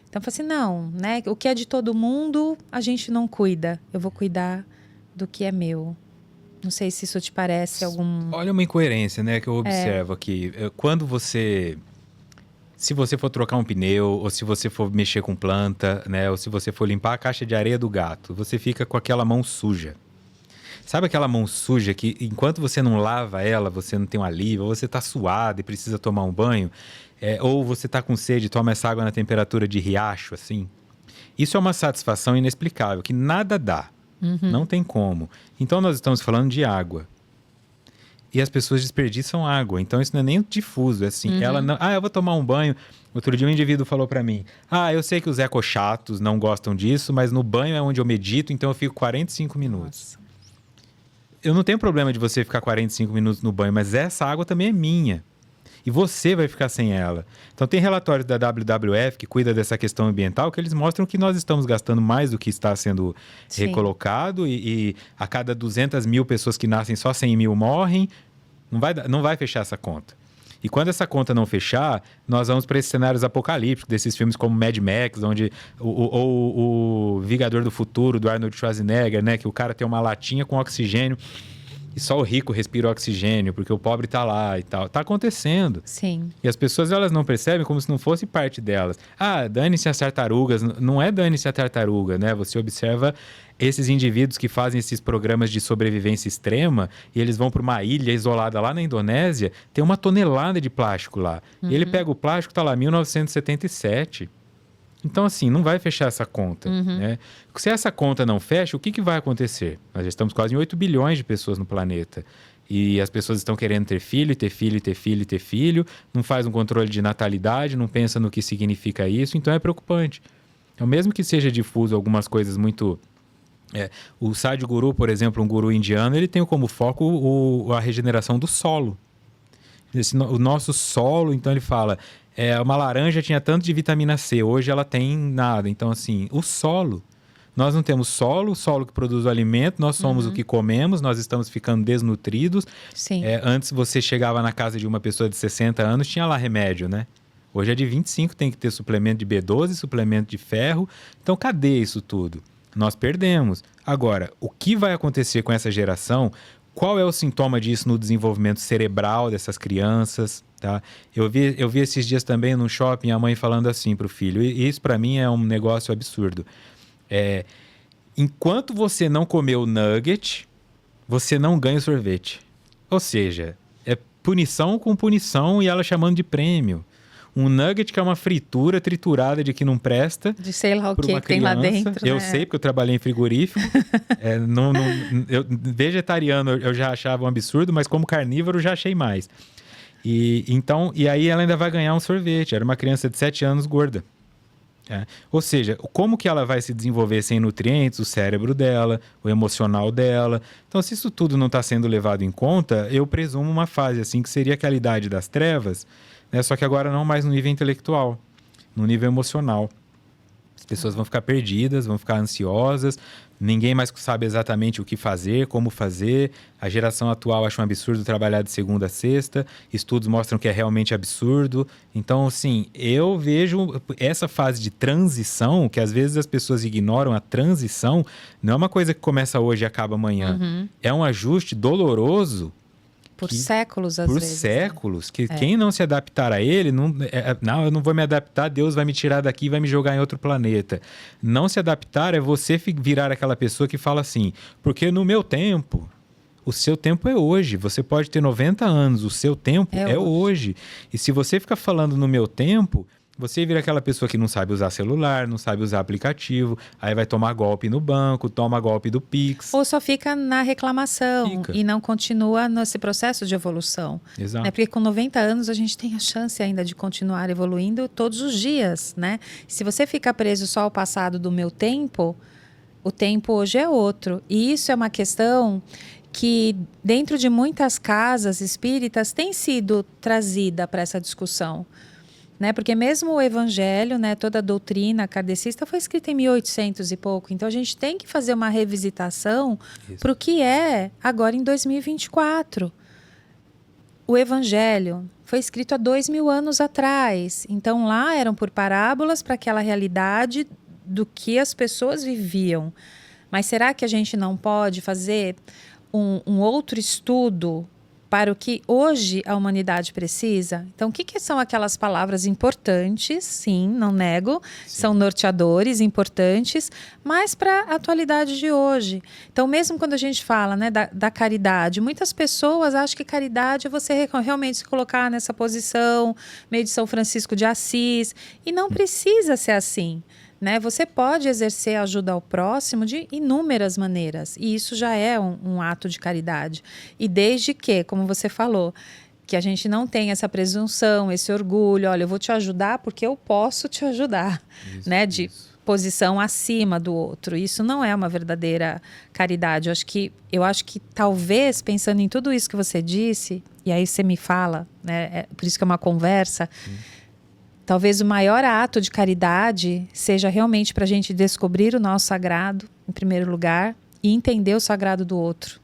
Então, eu falei assim, não, né? O que é de todo mundo, a gente não cuida. Eu vou cuidar do que é meu. Não sei se isso te parece algum... Olha uma incoerência, né, que eu observo aqui. Quando se você for trocar um pneu, ou se você for mexer com planta, né, ou se você for limpar a caixa de areia do gato, você fica com aquela mão suja. Sabe aquela mão suja que, enquanto você não lava ela, você não tem um alívio, ou você está suado e precisa tomar um banho, ou você está com sede e toma essa água na temperatura de riacho, assim? Isso é uma satisfação inexplicável, que nada dá. Não tem como. Então, nós estamos falando de água. E as pessoas desperdiçam água. Então, isso não é nem difuso. É assim, ela não... eu vou tomar um banho. Outro dia um indivíduo falou para mim, eu sei que os ecochatos não gostam disso, mas no banho é onde eu medito, então eu fico 45 minutos. Nossa. Eu não tenho problema de você ficar 45 minutos no banho, mas essa água também é minha. E você vai ficar sem ela. Então, tem relatórios da WWF que cuida dessa questão ambiental, que eles mostram que nós estamos gastando mais do que está sendo recolocado e a cada 200 mil pessoas que nascem, só 100 mil morrem. Não vai fechar essa conta. E quando essa conta não fechar, nós vamos para esses cenários apocalípticos, desses filmes como Mad Max, onde o Vingador do Futuro, do Arnold Schwarzenegger, né, que o cara tem uma latinha com oxigênio e só o rico respira oxigênio, porque o pobre está lá e tal. Está acontecendo. Sim. E as pessoas, elas não percebem como se não fosse parte delas. Ah, dane-se as tartarugas. Não é dane-se a tartaruga, né? Você observa esses indivíduos que fazem esses programas de sobrevivência extrema e eles vão para uma ilha isolada lá na Indonésia, tem uma tonelada de plástico lá. E ele pega o plástico, está lá, 1977. Então, assim, não vai fechar essa conta, né? Se essa conta não fecha, o que vai acontecer? Nós já estamos quase em 8 bilhões de pessoas no planeta. E as pessoas estão querendo ter filho, ter filho, ter filho, ter filho. Não faz um controle de natalidade, não pensa no que significa isso. Então, é preocupante. Então, mesmo que seja difuso algumas coisas muito... o Sadhguru, por exemplo, um guru indiano, ele tem como foco a regeneração do solo. O nosso solo, então ele fala... uma laranja tinha tanto de vitamina C, hoje ela tem nada. Então, assim, o solo. Nós não temos solo, o solo que produz o alimento, nós somos o que comemos, nós estamos ficando desnutridos. Sim. Antes você chegava na casa de uma pessoa de 60 anos, tinha lá remédio, né? Hoje é de 25, tem que ter suplemento de B12, suplemento de ferro. Então, cadê isso tudo? Nós perdemos. Agora, o que vai acontecer com essa geração? Qual é o sintoma disso no desenvolvimento cerebral dessas crianças? Tá? Eu vi esses dias também no shopping a mãe falando assim para o filho, e isso para mim é um negócio absurdo. Enquanto você não comer o nugget, você não ganha o sorvete. Ou seja, é punição com punição e ela chamando de prêmio. Um nugget que é uma fritura triturada de que não presta. De sei lá o que tem lá dentro. Eu né? sei, porque eu trabalhei em frigorífico. Vegetariano eu já achava um absurdo, mas como carnívoro eu já achei mais. E aí ela ainda vai ganhar um sorvete. Era uma criança de 7 anos gorda. Ou seja, como que ela vai se desenvolver sem nutrientes? O cérebro dela, o emocional dela. Então, se isso tudo não está sendo levado em conta, eu presumo uma fase assim que seria aquela idade das trevas, né? Só que agora não mais no nível intelectual, no nível emocional. As pessoas vão ficar perdidas, vão ficar ansiosas, ninguém mais sabe exatamente o que fazer, como fazer. A geração atual acha um absurdo trabalhar de segunda a sexta, estudos mostram que é realmente absurdo. Então, assim, eu vejo essa fase de transição, que às vezes as pessoas ignoram a transição, não é uma coisa que começa hoje e acaba amanhã. É um ajuste doloroso. Por séculos, às vezes. Por séculos. Que quem não se adaptar a ele, não, eu não vou me adaptar, Deus vai me tirar daqui e vai me jogar em outro planeta. Não se adaptar é você virar aquela pessoa que fala assim, porque no meu tempo, o seu tempo é hoje. Você pode ter 90 anos, o seu tempo é hoje. E se você ficar falando no meu tempo... Você vira aquela pessoa que não sabe usar celular, não sabe usar aplicativo, aí vai tomar golpe no banco, toma golpe do Pix. Ou só fica na reclamação e não continua nesse processo de evolução. Exato. Né? Porque com 90 anos a gente tem a chance ainda de continuar evoluindo todos os dias, né? Se você fica preso só ao passado do meu tempo, o tempo hoje é outro. E isso é uma questão que dentro de muitas casas espíritas tem sido trazida para essa discussão. Né? Porque mesmo o evangelho, né, toda a doutrina kardecista foi escrita em 1800 e pouco. Então, a gente tem que fazer uma revisitação para o que é agora em 2024. O evangelho foi escrito há 2000 anos atrás. Então, lá eram por parábolas para aquela realidade do que as pessoas viviam. Mas será que a gente não pode fazer um outro estudo para o que hoje a humanidade precisa? Então, o que são aquelas palavras importantes? Sim, não nego. Sim. São norteadores importantes, mas para a atualidade de hoje. Então, mesmo quando a gente fala, né, da caridade, muitas pessoas acham que caridade é você realmente se colocar nessa posição, meio de São Francisco de Assis. E não precisa ser assim. Né? Você pode exercer ajuda ao próximo de inúmeras maneiras. E isso já é um ato de caridade. E desde que, como você falou, que a gente não tem essa presunção, esse orgulho, olha, eu vou te ajudar porque eu posso te ajudar. Isso, né? De posição acima do outro. Isso não é uma verdadeira caridade. Eu acho que talvez, pensando em tudo isso que você disse, e aí você me fala, né? Por isso que é uma conversa... Talvez o maior ato de caridade seja realmente para a gente descobrir o nosso sagrado, em primeiro lugar, e entender o sagrado do outro.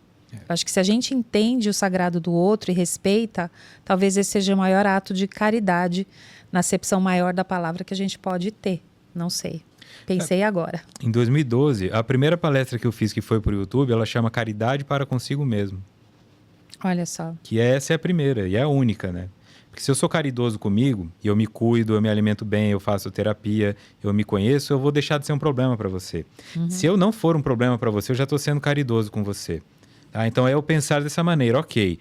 Acho que se a gente entende o sagrado do outro e respeita, talvez esse seja o maior ato de caridade, na acepção maior da palavra que a gente pode ter. Não sei. Pensei agora. Em 2012, a primeira palestra que eu fiz, que foi por YouTube, ela chama Caridade para Consigo Mesmo. Olha só. Que essa é a primeira e é a única, né? Porque se eu sou caridoso comigo, e eu me cuido, eu me alimento bem, eu faço terapia, eu me conheço, eu vou deixar de ser um problema para você. Se eu não for um problema para você, eu já estou sendo caridoso com você. Tá? Então é eu pensar dessa maneira, ok.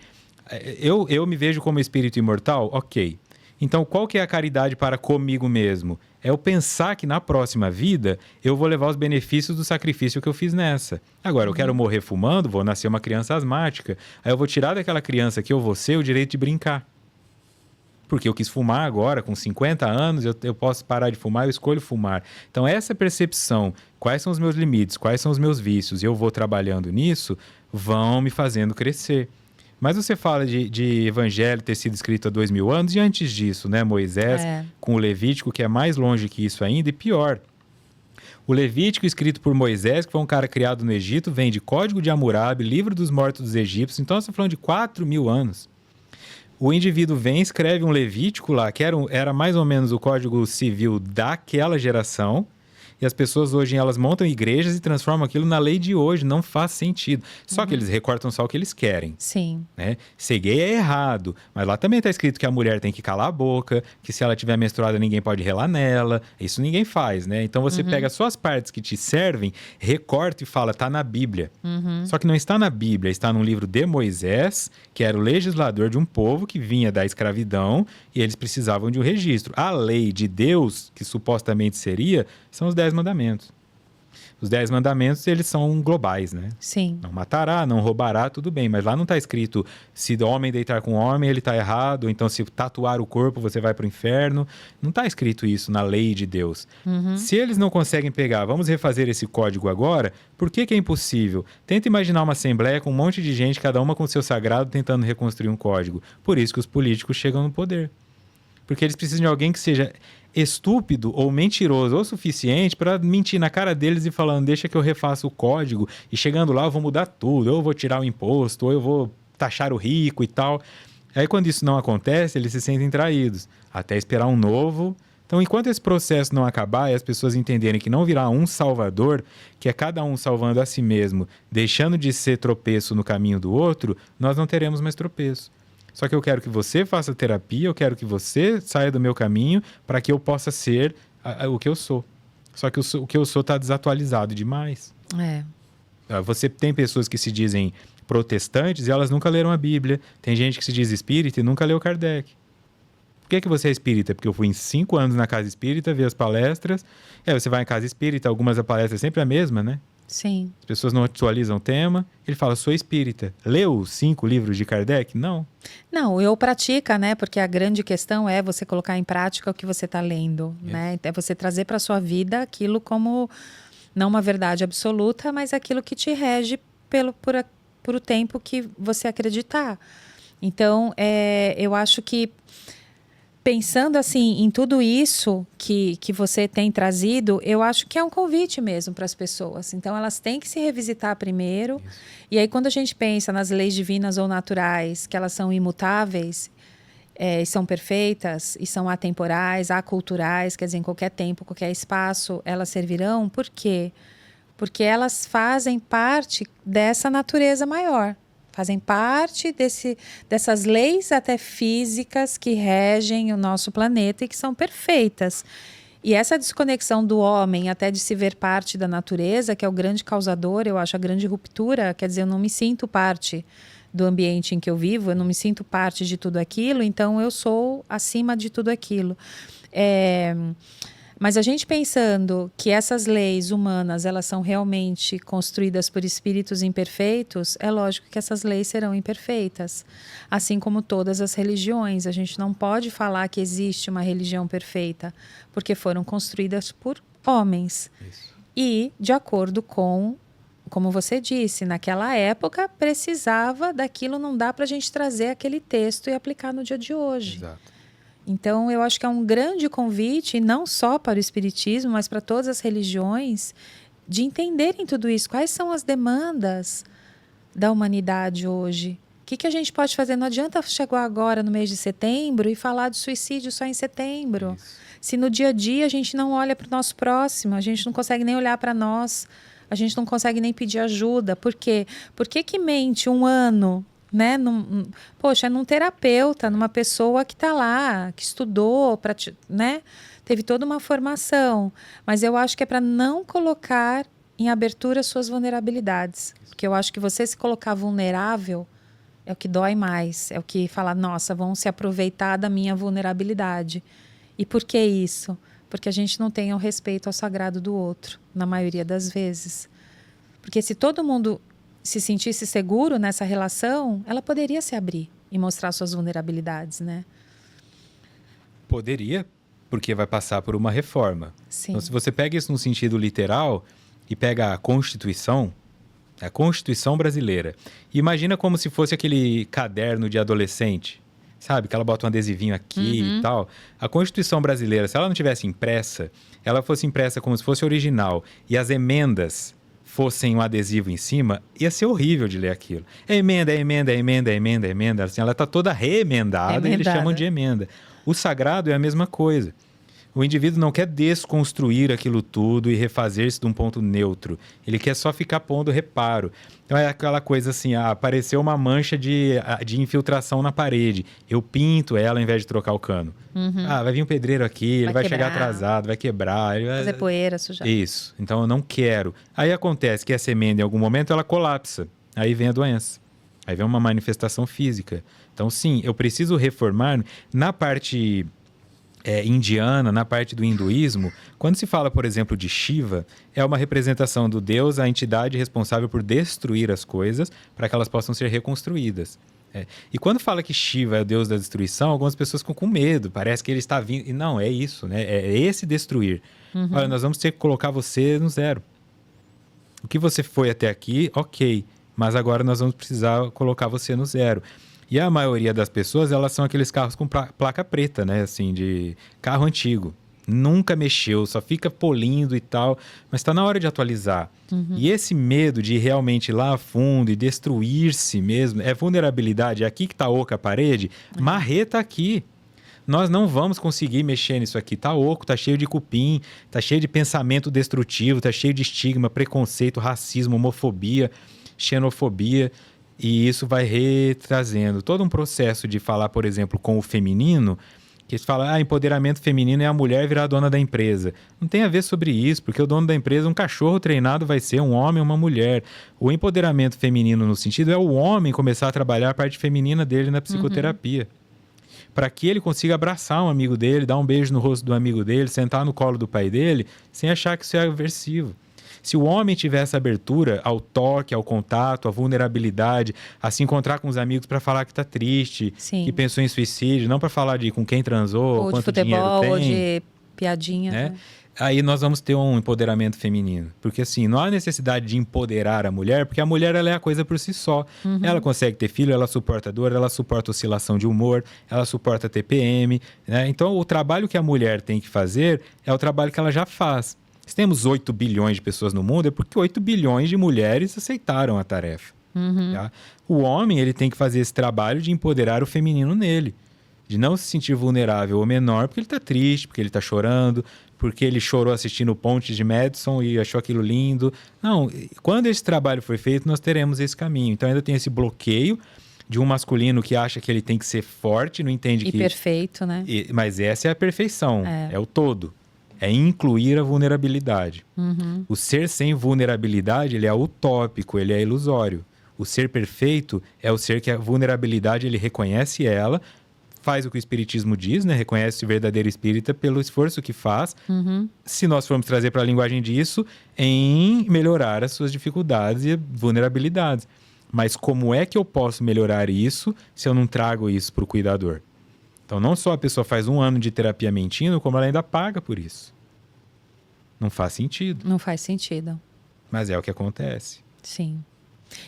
Eu me vejo como espírito imortal? Ok. Então qual que é a caridade para comigo mesmo? É eu pensar que na próxima vida eu vou levar os benefícios do sacrifício que eu fiz nessa. Agora, eu quero morrer fumando, vou nascer uma criança asmática, aí eu vou tirar daquela criança que eu vou ser o direito de brincar. Porque eu quis fumar agora, com 50 anos, eu posso parar de fumar, eu escolho fumar. Então, essa percepção, quais são os meus limites, quais são os meus vícios, e eu vou trabalhando nisso, vão me fazendo crescer. Mas você fala de evangelho ter sido escrito há 2000 anos, e antes disso, né, Moisés, com o Levítico, que é mais longe que isso ainda, e pior. O Levítico, escrito por Moisés, que foi um cara criado no Egito, vem de Código de Hammurabi, Livro dos Mortos dos Egípcios, então nós estamos falando de 4.000 anos. O indivíduo vem, escreve um Levítico lá, que era mais ou menos o Código Civil daquela geração, e as pessoas hoje elas montam igrejas e transformam aquilo na lei de hoje, não faz sentido. Só que eles recortam só o que eles querem. Sim. Né? Ser gay é errado, mas lá também está escrito que a mulher tem que calar a boca, que se ela tiver menstruada ninguém pode relar nela, isso ninguém faz, né? Então você pega só as partes que te servem, recorta e fala, tá na Bíblia. Só que não está na Bíblia, está num livro de Moisés, que era o legislador de um povo que vinha da escravidão e eles precisavam de um registro. A lei de Deus, que supostamente seria, são os 10 mandamentos. Os 10 mandamentos, eles são globais, né? Sim. Não matará, não roubará, tudo bem. Mas lá não está escrito se o homem deitar com o homem, ele está errado. Ou então se tatuar o corpo, você vai para o inferno. Não está escrito isso na lei de Deus. Se eles não conseguem pegar, vamos refazer esse código agora, por que é impossível? Tenta imaginar uma assembleia com um monte de gente, cada uma com seu sagrado, tentando reconstruir um código. Por isso que os políticos chegam no poder. Porque eles precisam de alguém que seja estúpido ou mentiroso o suficiente para mentir na cara deles e falando, deixa que eu refaça o código e chegando lá eu vou mudar tudo, ou eu vou tirar o imposto, ou eu vou taxar o rico e tal. Aí quando isso não acontece, eles se sentem traídos, até esperar um novo. Então, enquanto esse processo não acabar e as pessoas entenderem que não virá um salvador, que é cada um salvando a si mesmo, deixando de ser tropeço no caminho do outro, nós não teremos mais tropeço. Só que eu quero que você faça terapia, eu quero que você saia do meu caminho para que eu possa ser o que eu sou. Só que o que eu sou está desatualizado demais. Você tem pessoas que se dizem protestantes e elas nunca leram a Bíblia. Tem gente que se diz espírita e nunca leu Kardec. Por que você é espírita? Porque eu fui em 5 anos na casa espírita, vi as palestras. Aí você vai em casa espírita, algumas da palestra é sempre a mesma, né? Sim. As pessoas não atualizam o tema. Ele fala, sou espírita. Leu os 5 livros de Kardec? Não. Não, eu pratica, né? Porque a grande questão é você colocar em prática o que você está lendo, né? É você trazer para a sua vida aquilo como, não uma verdade absoluta, mas aquilo que te rege por o tempo que você acreditar. Então, eu acho que pensando assim em tudo isso que você tem trazido, eu acho que é um convite mesmo para as pessoas. Então elas têm que se revisitar primeiro. Isso. E aí quando a gente pensa nas leis divinas ou naturais, que elas são imutáveis, e são perfeitas, e são atemporais, aculturais, quer dizer, em qualquer tempo, qualquer espaço, elas servirão. Por quê? Porque elas fazem parte dessa natureza maior. Fazem parte dessas leis até físicas que regem o nosso planeta e que são perfeitas. E essa desconexão do homem até de se ver parte da natureza, que é o grande causador, eu acho, a grande ruptura, quer dizer, eu não me sinto parte do ambiente em que eu vivo, eu não me sinto parte de tudo aquilo, então eu sou acima de tudo aquilo. Mas a gente pensando que essas leis humanas, elas são realmente construídas por espíritos imperfeitos, é lógico que essas leis serão imperfeitas. Assim como todas as religiões. A gente não pode falar que existe uma religião perfeita, porque foram construídas por homens. Isso. E de acordo com, como você disse, naquela época precisava daquilo, não dá para a gente trazer aquele texto e aplicar no dia de hoje. Exato. Então, eu acho que é um grande convite, não só para o espiritismo, mas para todas as religiões, de entenderem tudo isso. Quais são as demandas da humanidade hoje? O que a gente pode fazer? Não adianta chegar agora no mês de setembro e falar de suicídio só em setembro. Isso. Se no dia a dia a gente não olha para o nosso próximo, a gente não consegue nem olhar para nós, a gente não consegue nem pedir ajuda. Por quê? Por que mente um ano né? Poxa, é num terapeuta, numa pessoa que está lá, que estudou, né? Teve toda uma formação. Mas eu acho que é para não colocar em abertura suas vulnerabilidades. Porque eu acho que você se colocar vulnerável é o que dói mais. É o que fala, nossa, vão se aproveitar da minha vulnerabilidade. E por que isso? Porque a gente não tem o respeito ao sagrado do outro, na maioria das vezes. Porque se todo mundo se sentisse seguro nessa relação, ela poderia se abrir e mostrar suas vulnerabilidades, né? Poderia, porque vai passar por uma reforma. Sim. Então, se você pega isso no sentido literal e pega a Constituição brasileira, e imagina como se fosse aquele caderno de adolescente, sabe? Que ela bota um adesivinho aqui e tal. A Constituição brasileira, se ela não tivesse impressa, ela fosse impressa como se fosse original e as emendas fossem um adesivo em cima, ia ser horrível de ler aquilo. É emenda, é emenda, é emenda, é emenda, é emenda. Assim, ela está toda reemendada e eles chamam de emenda. O sagrado é a mesma coisa. O indivíduo não quer desconstruir aquilo tudo e refazer-se de um ponto neutro. Ele quer só ficar pondo reparo. Então é aquela coisa assim, apareceu uma mancha de infiltração na parede. Eu pinto ela ao invés de trocar o cano. Vai vir um pedreiro aqui, ele vai chegar atrasado, vai quebrar. Ele vai fazer poeira, sujar. Isso. Então eu não quero. Aí acontece que essa emenda em algum momento ela colapsa. Aí vem a doença. Aí vem uma manifestação física. Então sim, eu preciso reformar na parte indiana, na parte do hinduísmo, quando se fala, por exemplo, de Shiva, é uma representação do Deus, a entidade responsável por destruir as coisas para que elas possam ser reconstruídas. E quando fala que Shiva é o Deus da destruição, algumas pessoas ficam com medo, parece que ele está vindo. E não, é isso, né? É esse destruir. Olha, nós vamos ter que colocar você no zero. O que você foi até aqui, ok, mas agora nós vamos precisar colocar você no zero. E a maioria das pessoas, elas são aqueles carros com placa preta, né? Assim, de carro antigo. Nunca mexeu, só fica polindo e tal. Mas está na hora de atualizar. E esse medo de realmente ir lá a fundo e destruir-se mesmo, é vulnerabilidade. É aqui que está oca a parede, marreta aqui. Nós não vamos conseguir mexer nisso aqui. Tá oco, tá cheio de cupim, tá cheio de pensamento destrutivo, tá cheio de estigma, preconceito, racismo, homofobia, xenofobia. E isso vai retrazendo todo um processo de falar, por exemplo, com o feminino, que se fala, empoderamento feminino é a mulher virar dona da empresa. Não tem a ver sobre isso, porque o dono da empresa, um cachorro treinado vai ser um homem ou uma mulher. O empoderamento feminino no sentido é o homem começar a trabalhar a parte feminina dele na psicoterapia. Para que ele consiga abraçar um amigo dele, dar um beijo no rosto do amigo dele, sentar no colo do pai dele, sem achar que isso é aversivo. Se o homem tiver essa abertura ao toque, ao contato, à vulnerabilidade, a se encontrar com os amigos para falar que está triste, Sim. que pensou em suicídio, não para falar de com quem transou, ou quanto de futebol, dinheiro tem, ou de piadinha, né? Né? Aí nós vamos ter um empoderamento feminino. Porque assim, não há necessidade de empoderar a mulher, porque a mulher ela é a coisa por si só. Ela consegue ter filho, ela suporta dor, ela suporta oscilação de humor, ela suporta TPM, né? Então o trabalho que a mulher tem que fazer é o trabalho que ela já faz. Se temos 8 bilhões de pessoas no mundo, é porque 8 bilhões de mulheres aceitaram a tarefa. Tá? O homem ele tem que fazer esse trabalho de empoderar o feminino nele. De não se sentir vulnerável ou menor porque ele está triste, porque ele está chorando, porque ele chorou assistindo Pontes de Madison e achou aquilo lindo. Não, quando esse trabalho for feito, nós teremos esse caminho. Então ainda tem esse bloqueio de um masculino que acha que ele tem que ser forte, não entende e que... perfeito, né? Mas essa é a perfeição, é o todo. É incluir a vulnerabilidade. O ser sem vulnerabilidade, ele é utópico, ele é ilusório. O ser perfeito é o ser que a vulnerabilidade, ele reconhece ela, faz o que o espiritismo diz, né? Reconhece o verdadeiro espírita pelo esforço que faz. Se nós formos trazer para a linguagem disso, em melhorar as suas dificuldades e vulnerabilidades. Mas como é que eu posso melhorar isso se eu não trago isso para o cuidador? Então, não só a pessoa faz 1 ano de terapia mentindo, como ela ainda paga por isso. Não faz sentido. Não faz sentido. Mas é o que acontece. Sim.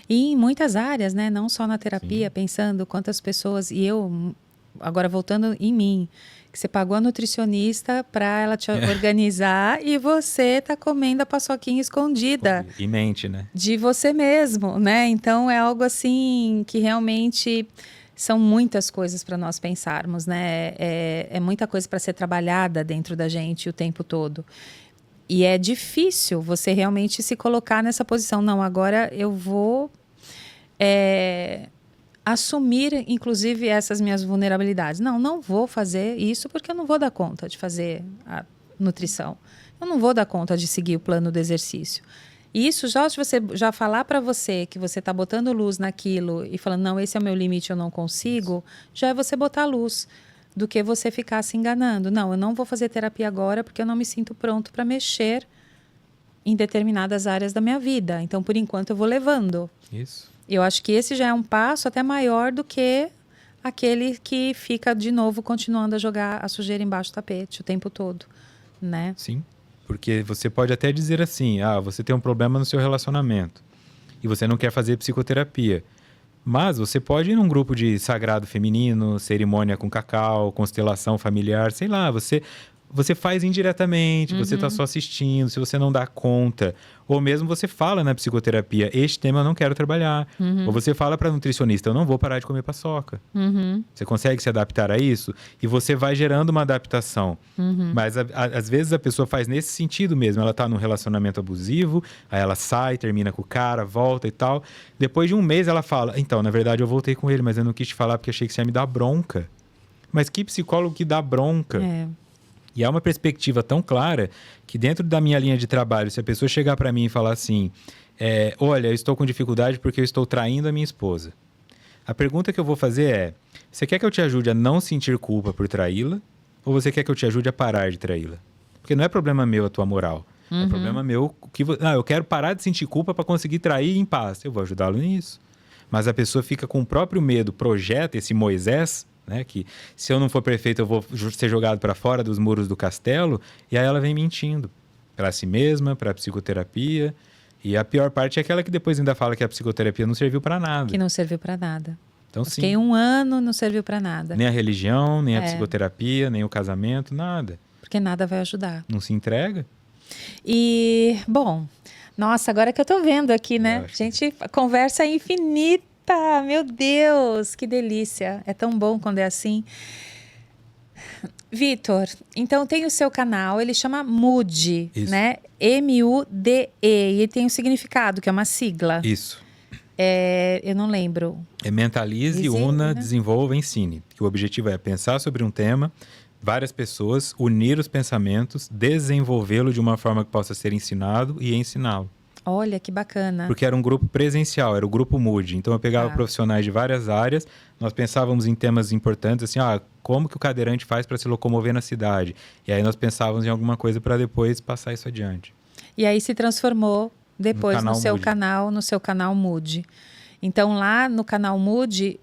E em muitas áreas, né? Não só na terapia, pensando quantas pessoas... E eu, agora voltando em mim, que você pagou a nutricionista para ela te organizar e você tá comendo a paçoquinha escondida. E mente, né? De você mesmo, né? Então, é algo assim que realmente... São muitas coisas para nós pensarmos, né? É muita coisa para ser trabalhada dentro da gente o tempo todo. E é difícil você realmente se colocar nessa posição. Não, agora eu vou assumir, inclusive, essas minhas vulnerabilidades. Não vou fazer isso porque eu não vou dar conta de fazer a nutrição. Eu não vou dar conta de seguir o plano do exercício. E isso, já de você já falar para você que você está botando luz naquilo e falando, não, esse é o meu limite, eu não consigo, já é você botar luz do que você ficar se enganando. Não, eu não vou fazer terapia agora porque eu não me sinto pronto para mexer em determinadas áreas da minha vida. Então, por enquanto, eu vou levando. Isso. Eu acho que esse já é um passo até maior do que aquele que fica, de novo, continuando a jogar a sujeira embaixo do tapete o tempo todo, né? Sim, porque você pode até dizer assim, você tem um problema no seu relacionamento e você não quer fazer psicoterapia. Mas você pode ir num grupo de sagrado feminino, cerimônia com cacau, constelação familiar, sei lá, você faz indiretamente, você está só assistindo, se você não dá conta. Ou mesmo você fala na psicoterapia, este tema eu não quero trabalhar. Ou você fala para nutricionista, eu não vou parar de comer paçoca. Você consegue se adaptar a isso? E você vai gerando uma adaptação. Mas às vezes a pessoa faz nesse sentido mesmo. Ela está num relacionamento abusivo, aí ela sai, termina com o cara, volta e tal. Depois de um mês ela fala, então, na verdade eu voltei com ele, mas eu não quis te falar porque achei que você ia me dar bronca. Mas que psicólogo que dá bronca? E é uma perspectiva tão clara que dentro da minha linha de trabalho, se a pessoa chegar para mim e falar assim, olha, eu estou com dificuldade porque eu estou traindo a minha esposa. A pergunta que eu vou fazer é, você quer que eu te ajude a não sentir culpa por traí-la? Ou você quer que eu te ajude a parar de traí-la? Porque não é problema meu a tua moral. É problema meu que eu quero parar de sentir culpa para conseguir trair em paz. Eu vou ajudá-lo nisso. Mas a pessoa fica com o próprio medo, projeta esse Moisés, né, que se eu não for perfeito eu vou ser jogado para fora dos muros do castelo, e aí ela vem mentindo para si mesma, para a psicoterapia, e a pior parte é aquela que depois ainda fala que a psicoterapia não serviu para nada. Que não serviu para nada. Então, fiquei 1 ano, não serviu para nada. Nem a religião, nem a psicoterapia, nem o casamento, nada. Porque nada vai ajudar. Não se entrega. E, bom, nossa, agora que eu tô vendo aqui, né? Gente, a conversa é infinita. Meu Deus, que delícia. É tão bom quando é assim. Vitor, então tem o seu canal, ele chama Mude, né? M-U-D-E. E tem um significado, que é uma sigla. Isso. Eu não lembro. Mentalize, una, desenvolva, ensine. Que o objetivo é pensar sobre um tema, várias pessoas, unir os pensamentos, desenvolvê-lo de uma forma que possa ser ensinado e ensiná-lo. Olha, que bacana. Porque era um grupo presencial, era o grupo Mude. Então eu pegava profissionais de várias áreas, nós pensávamos em temas importantes, assim, como que o cadeirante faz para se locomover na cidade? E aí nós pensávamos em alguma coisa para depois passar isso adiante. E aí se transformou depois no seu canal Mude. Então lá no canal Mude,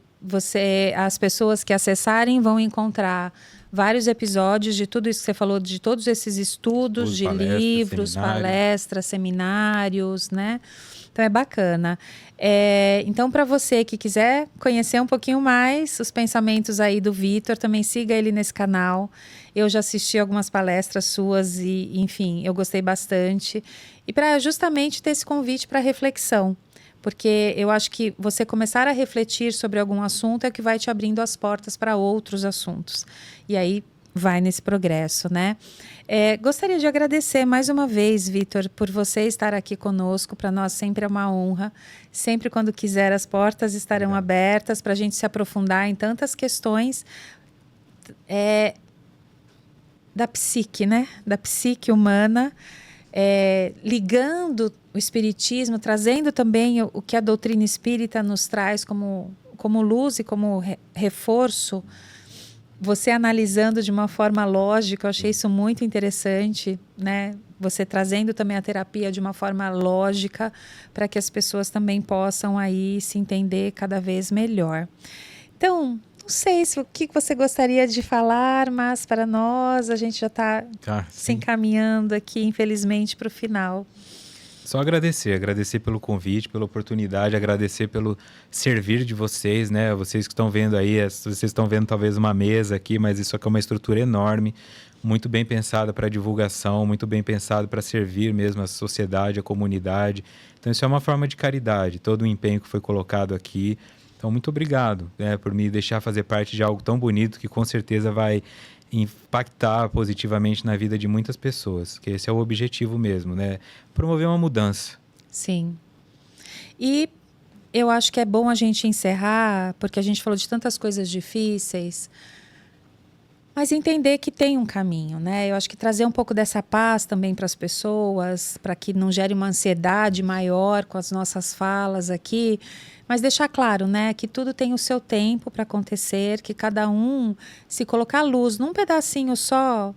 as pessoas que acessarem vão encontrar vários episódios de tudo isso que você falou, de todos esses estudos, de livros, palestras, seminários, né? Então é bacana. Então, para você que quiser conhecer um pouquinho mais os pensamentos aí do Vitor, também siga ele nesse canal. Eu já assisti algumas palestras suas e, enfim, eu gostei bastante. E para justamente ter esse convite para reflexão. Porque eu acho que você começar a refletir sobre algum assunto é o que vai te abrindo as portas para outros assuntos. E aí vai nesse progresso, né? Gostaria de agradecer mais uma vez, Vitor, por você estar aqui conosco. Para nós sempre é uma honra. Sempre quando quiser, as portas estarão abertas para a gente se aprofundar em tantas questões da psique, né? Da psique humana. Ligando o espiritismo, trazendo também o que a doutrina espírita nos traz como luz e como reforço, você analisando de uma forma lógica, eu achei isso muito interessante, né? Você trazendo também a terapia de uma forma lógica para que as pessoas também possam aí se entender cada vez melhor. Então, não sei o que você gostaria de falar, mas para nós a gente já está se encaminhando aqui, infelizmente, para o final. Só agradecer pelo convite, pela oportunidade, agradecer pelo servir de vocês, né? Vocês que estão vendo aí, vocês estão vendo talvez uma mesa aqui, mas isso aqui é uma estrutura enorme, muito bem pensada para divulgação, muito bem pensado para servir mesmo a sociedade, a comunidade. Então isso é uma forma de caridade, todo o empenho que foi colocado aqui. Então, muito obrigado, né, por me deixar fazer parte de algo tão bonito que com certeza vai impactar positivamente na vida de muitas pessoas, que esse é o objetivo mesmo, né? Promover uma mudança. Sim. E Eu acho que é bom a gente encerrar, porque a gente falou de tantas coisas difíceis, mas entender que tem um caminho, né? Eu acho que trazer um pouco dessa paz também para as pessoas, para que não gere uma ansiedade maior com as nossas falas aqui, mas deixar claro, né, que tudo tem o seu tempo para acontecer, que cada um, se colocar luz num pedacinho só,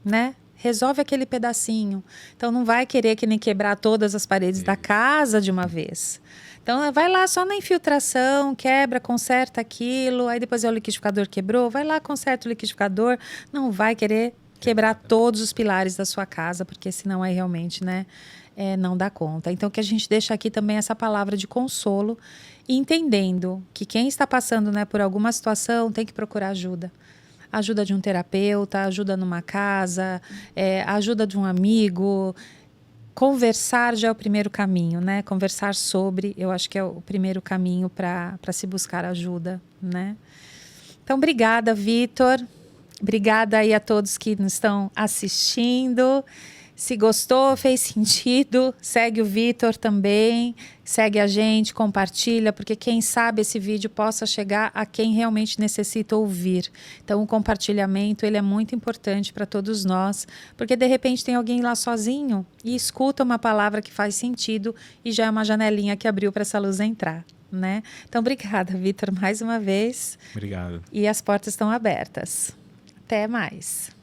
né? Resolve aquele pedacinho. Então não vai querer que nem quebrar todas as paredes da casa de uma vez. Então vai lá só na infiltração, quebra, conserta aquilo, aí depois o liquidificador quebrou, vai lá, conserta o liquidificador. Não vai querer quebrar todos os pilares da sua casa, porque senão aí realmente, né, não dá conta. Então que a gente deixa aqui também essa palavra de consolo, entendendo que quem está passando, né, por alguma situação tem que procurar ajuda. Ajuda de um terapeuta, ajuda numa casa, ajuda de um amigo. Conversar já é o primeiro caminho, né? Conversar sobre, eu acho que é o primeiro caminho para se buscar ajuda, né? Então, obrigada, Vitor. Obrigada aí a todos que nos estão assistindo. Se gostou, fez sentido, segue o Vitor também, segue a gente, compartilha, porque quem sabe esse vídeo possa chegar a quem realmente necessita ouvir. Então, o compartilhamento, ele é muito importante para todos nós, porque de repente tem alguém lá sozinho e escuta uma palavra que faz sentido e já é uma janelinha que abriu para essa luz entrar, né? Então, obrigada, Vitor, mais uma vez. Obrigado. E as portas estão abertas. Até mais.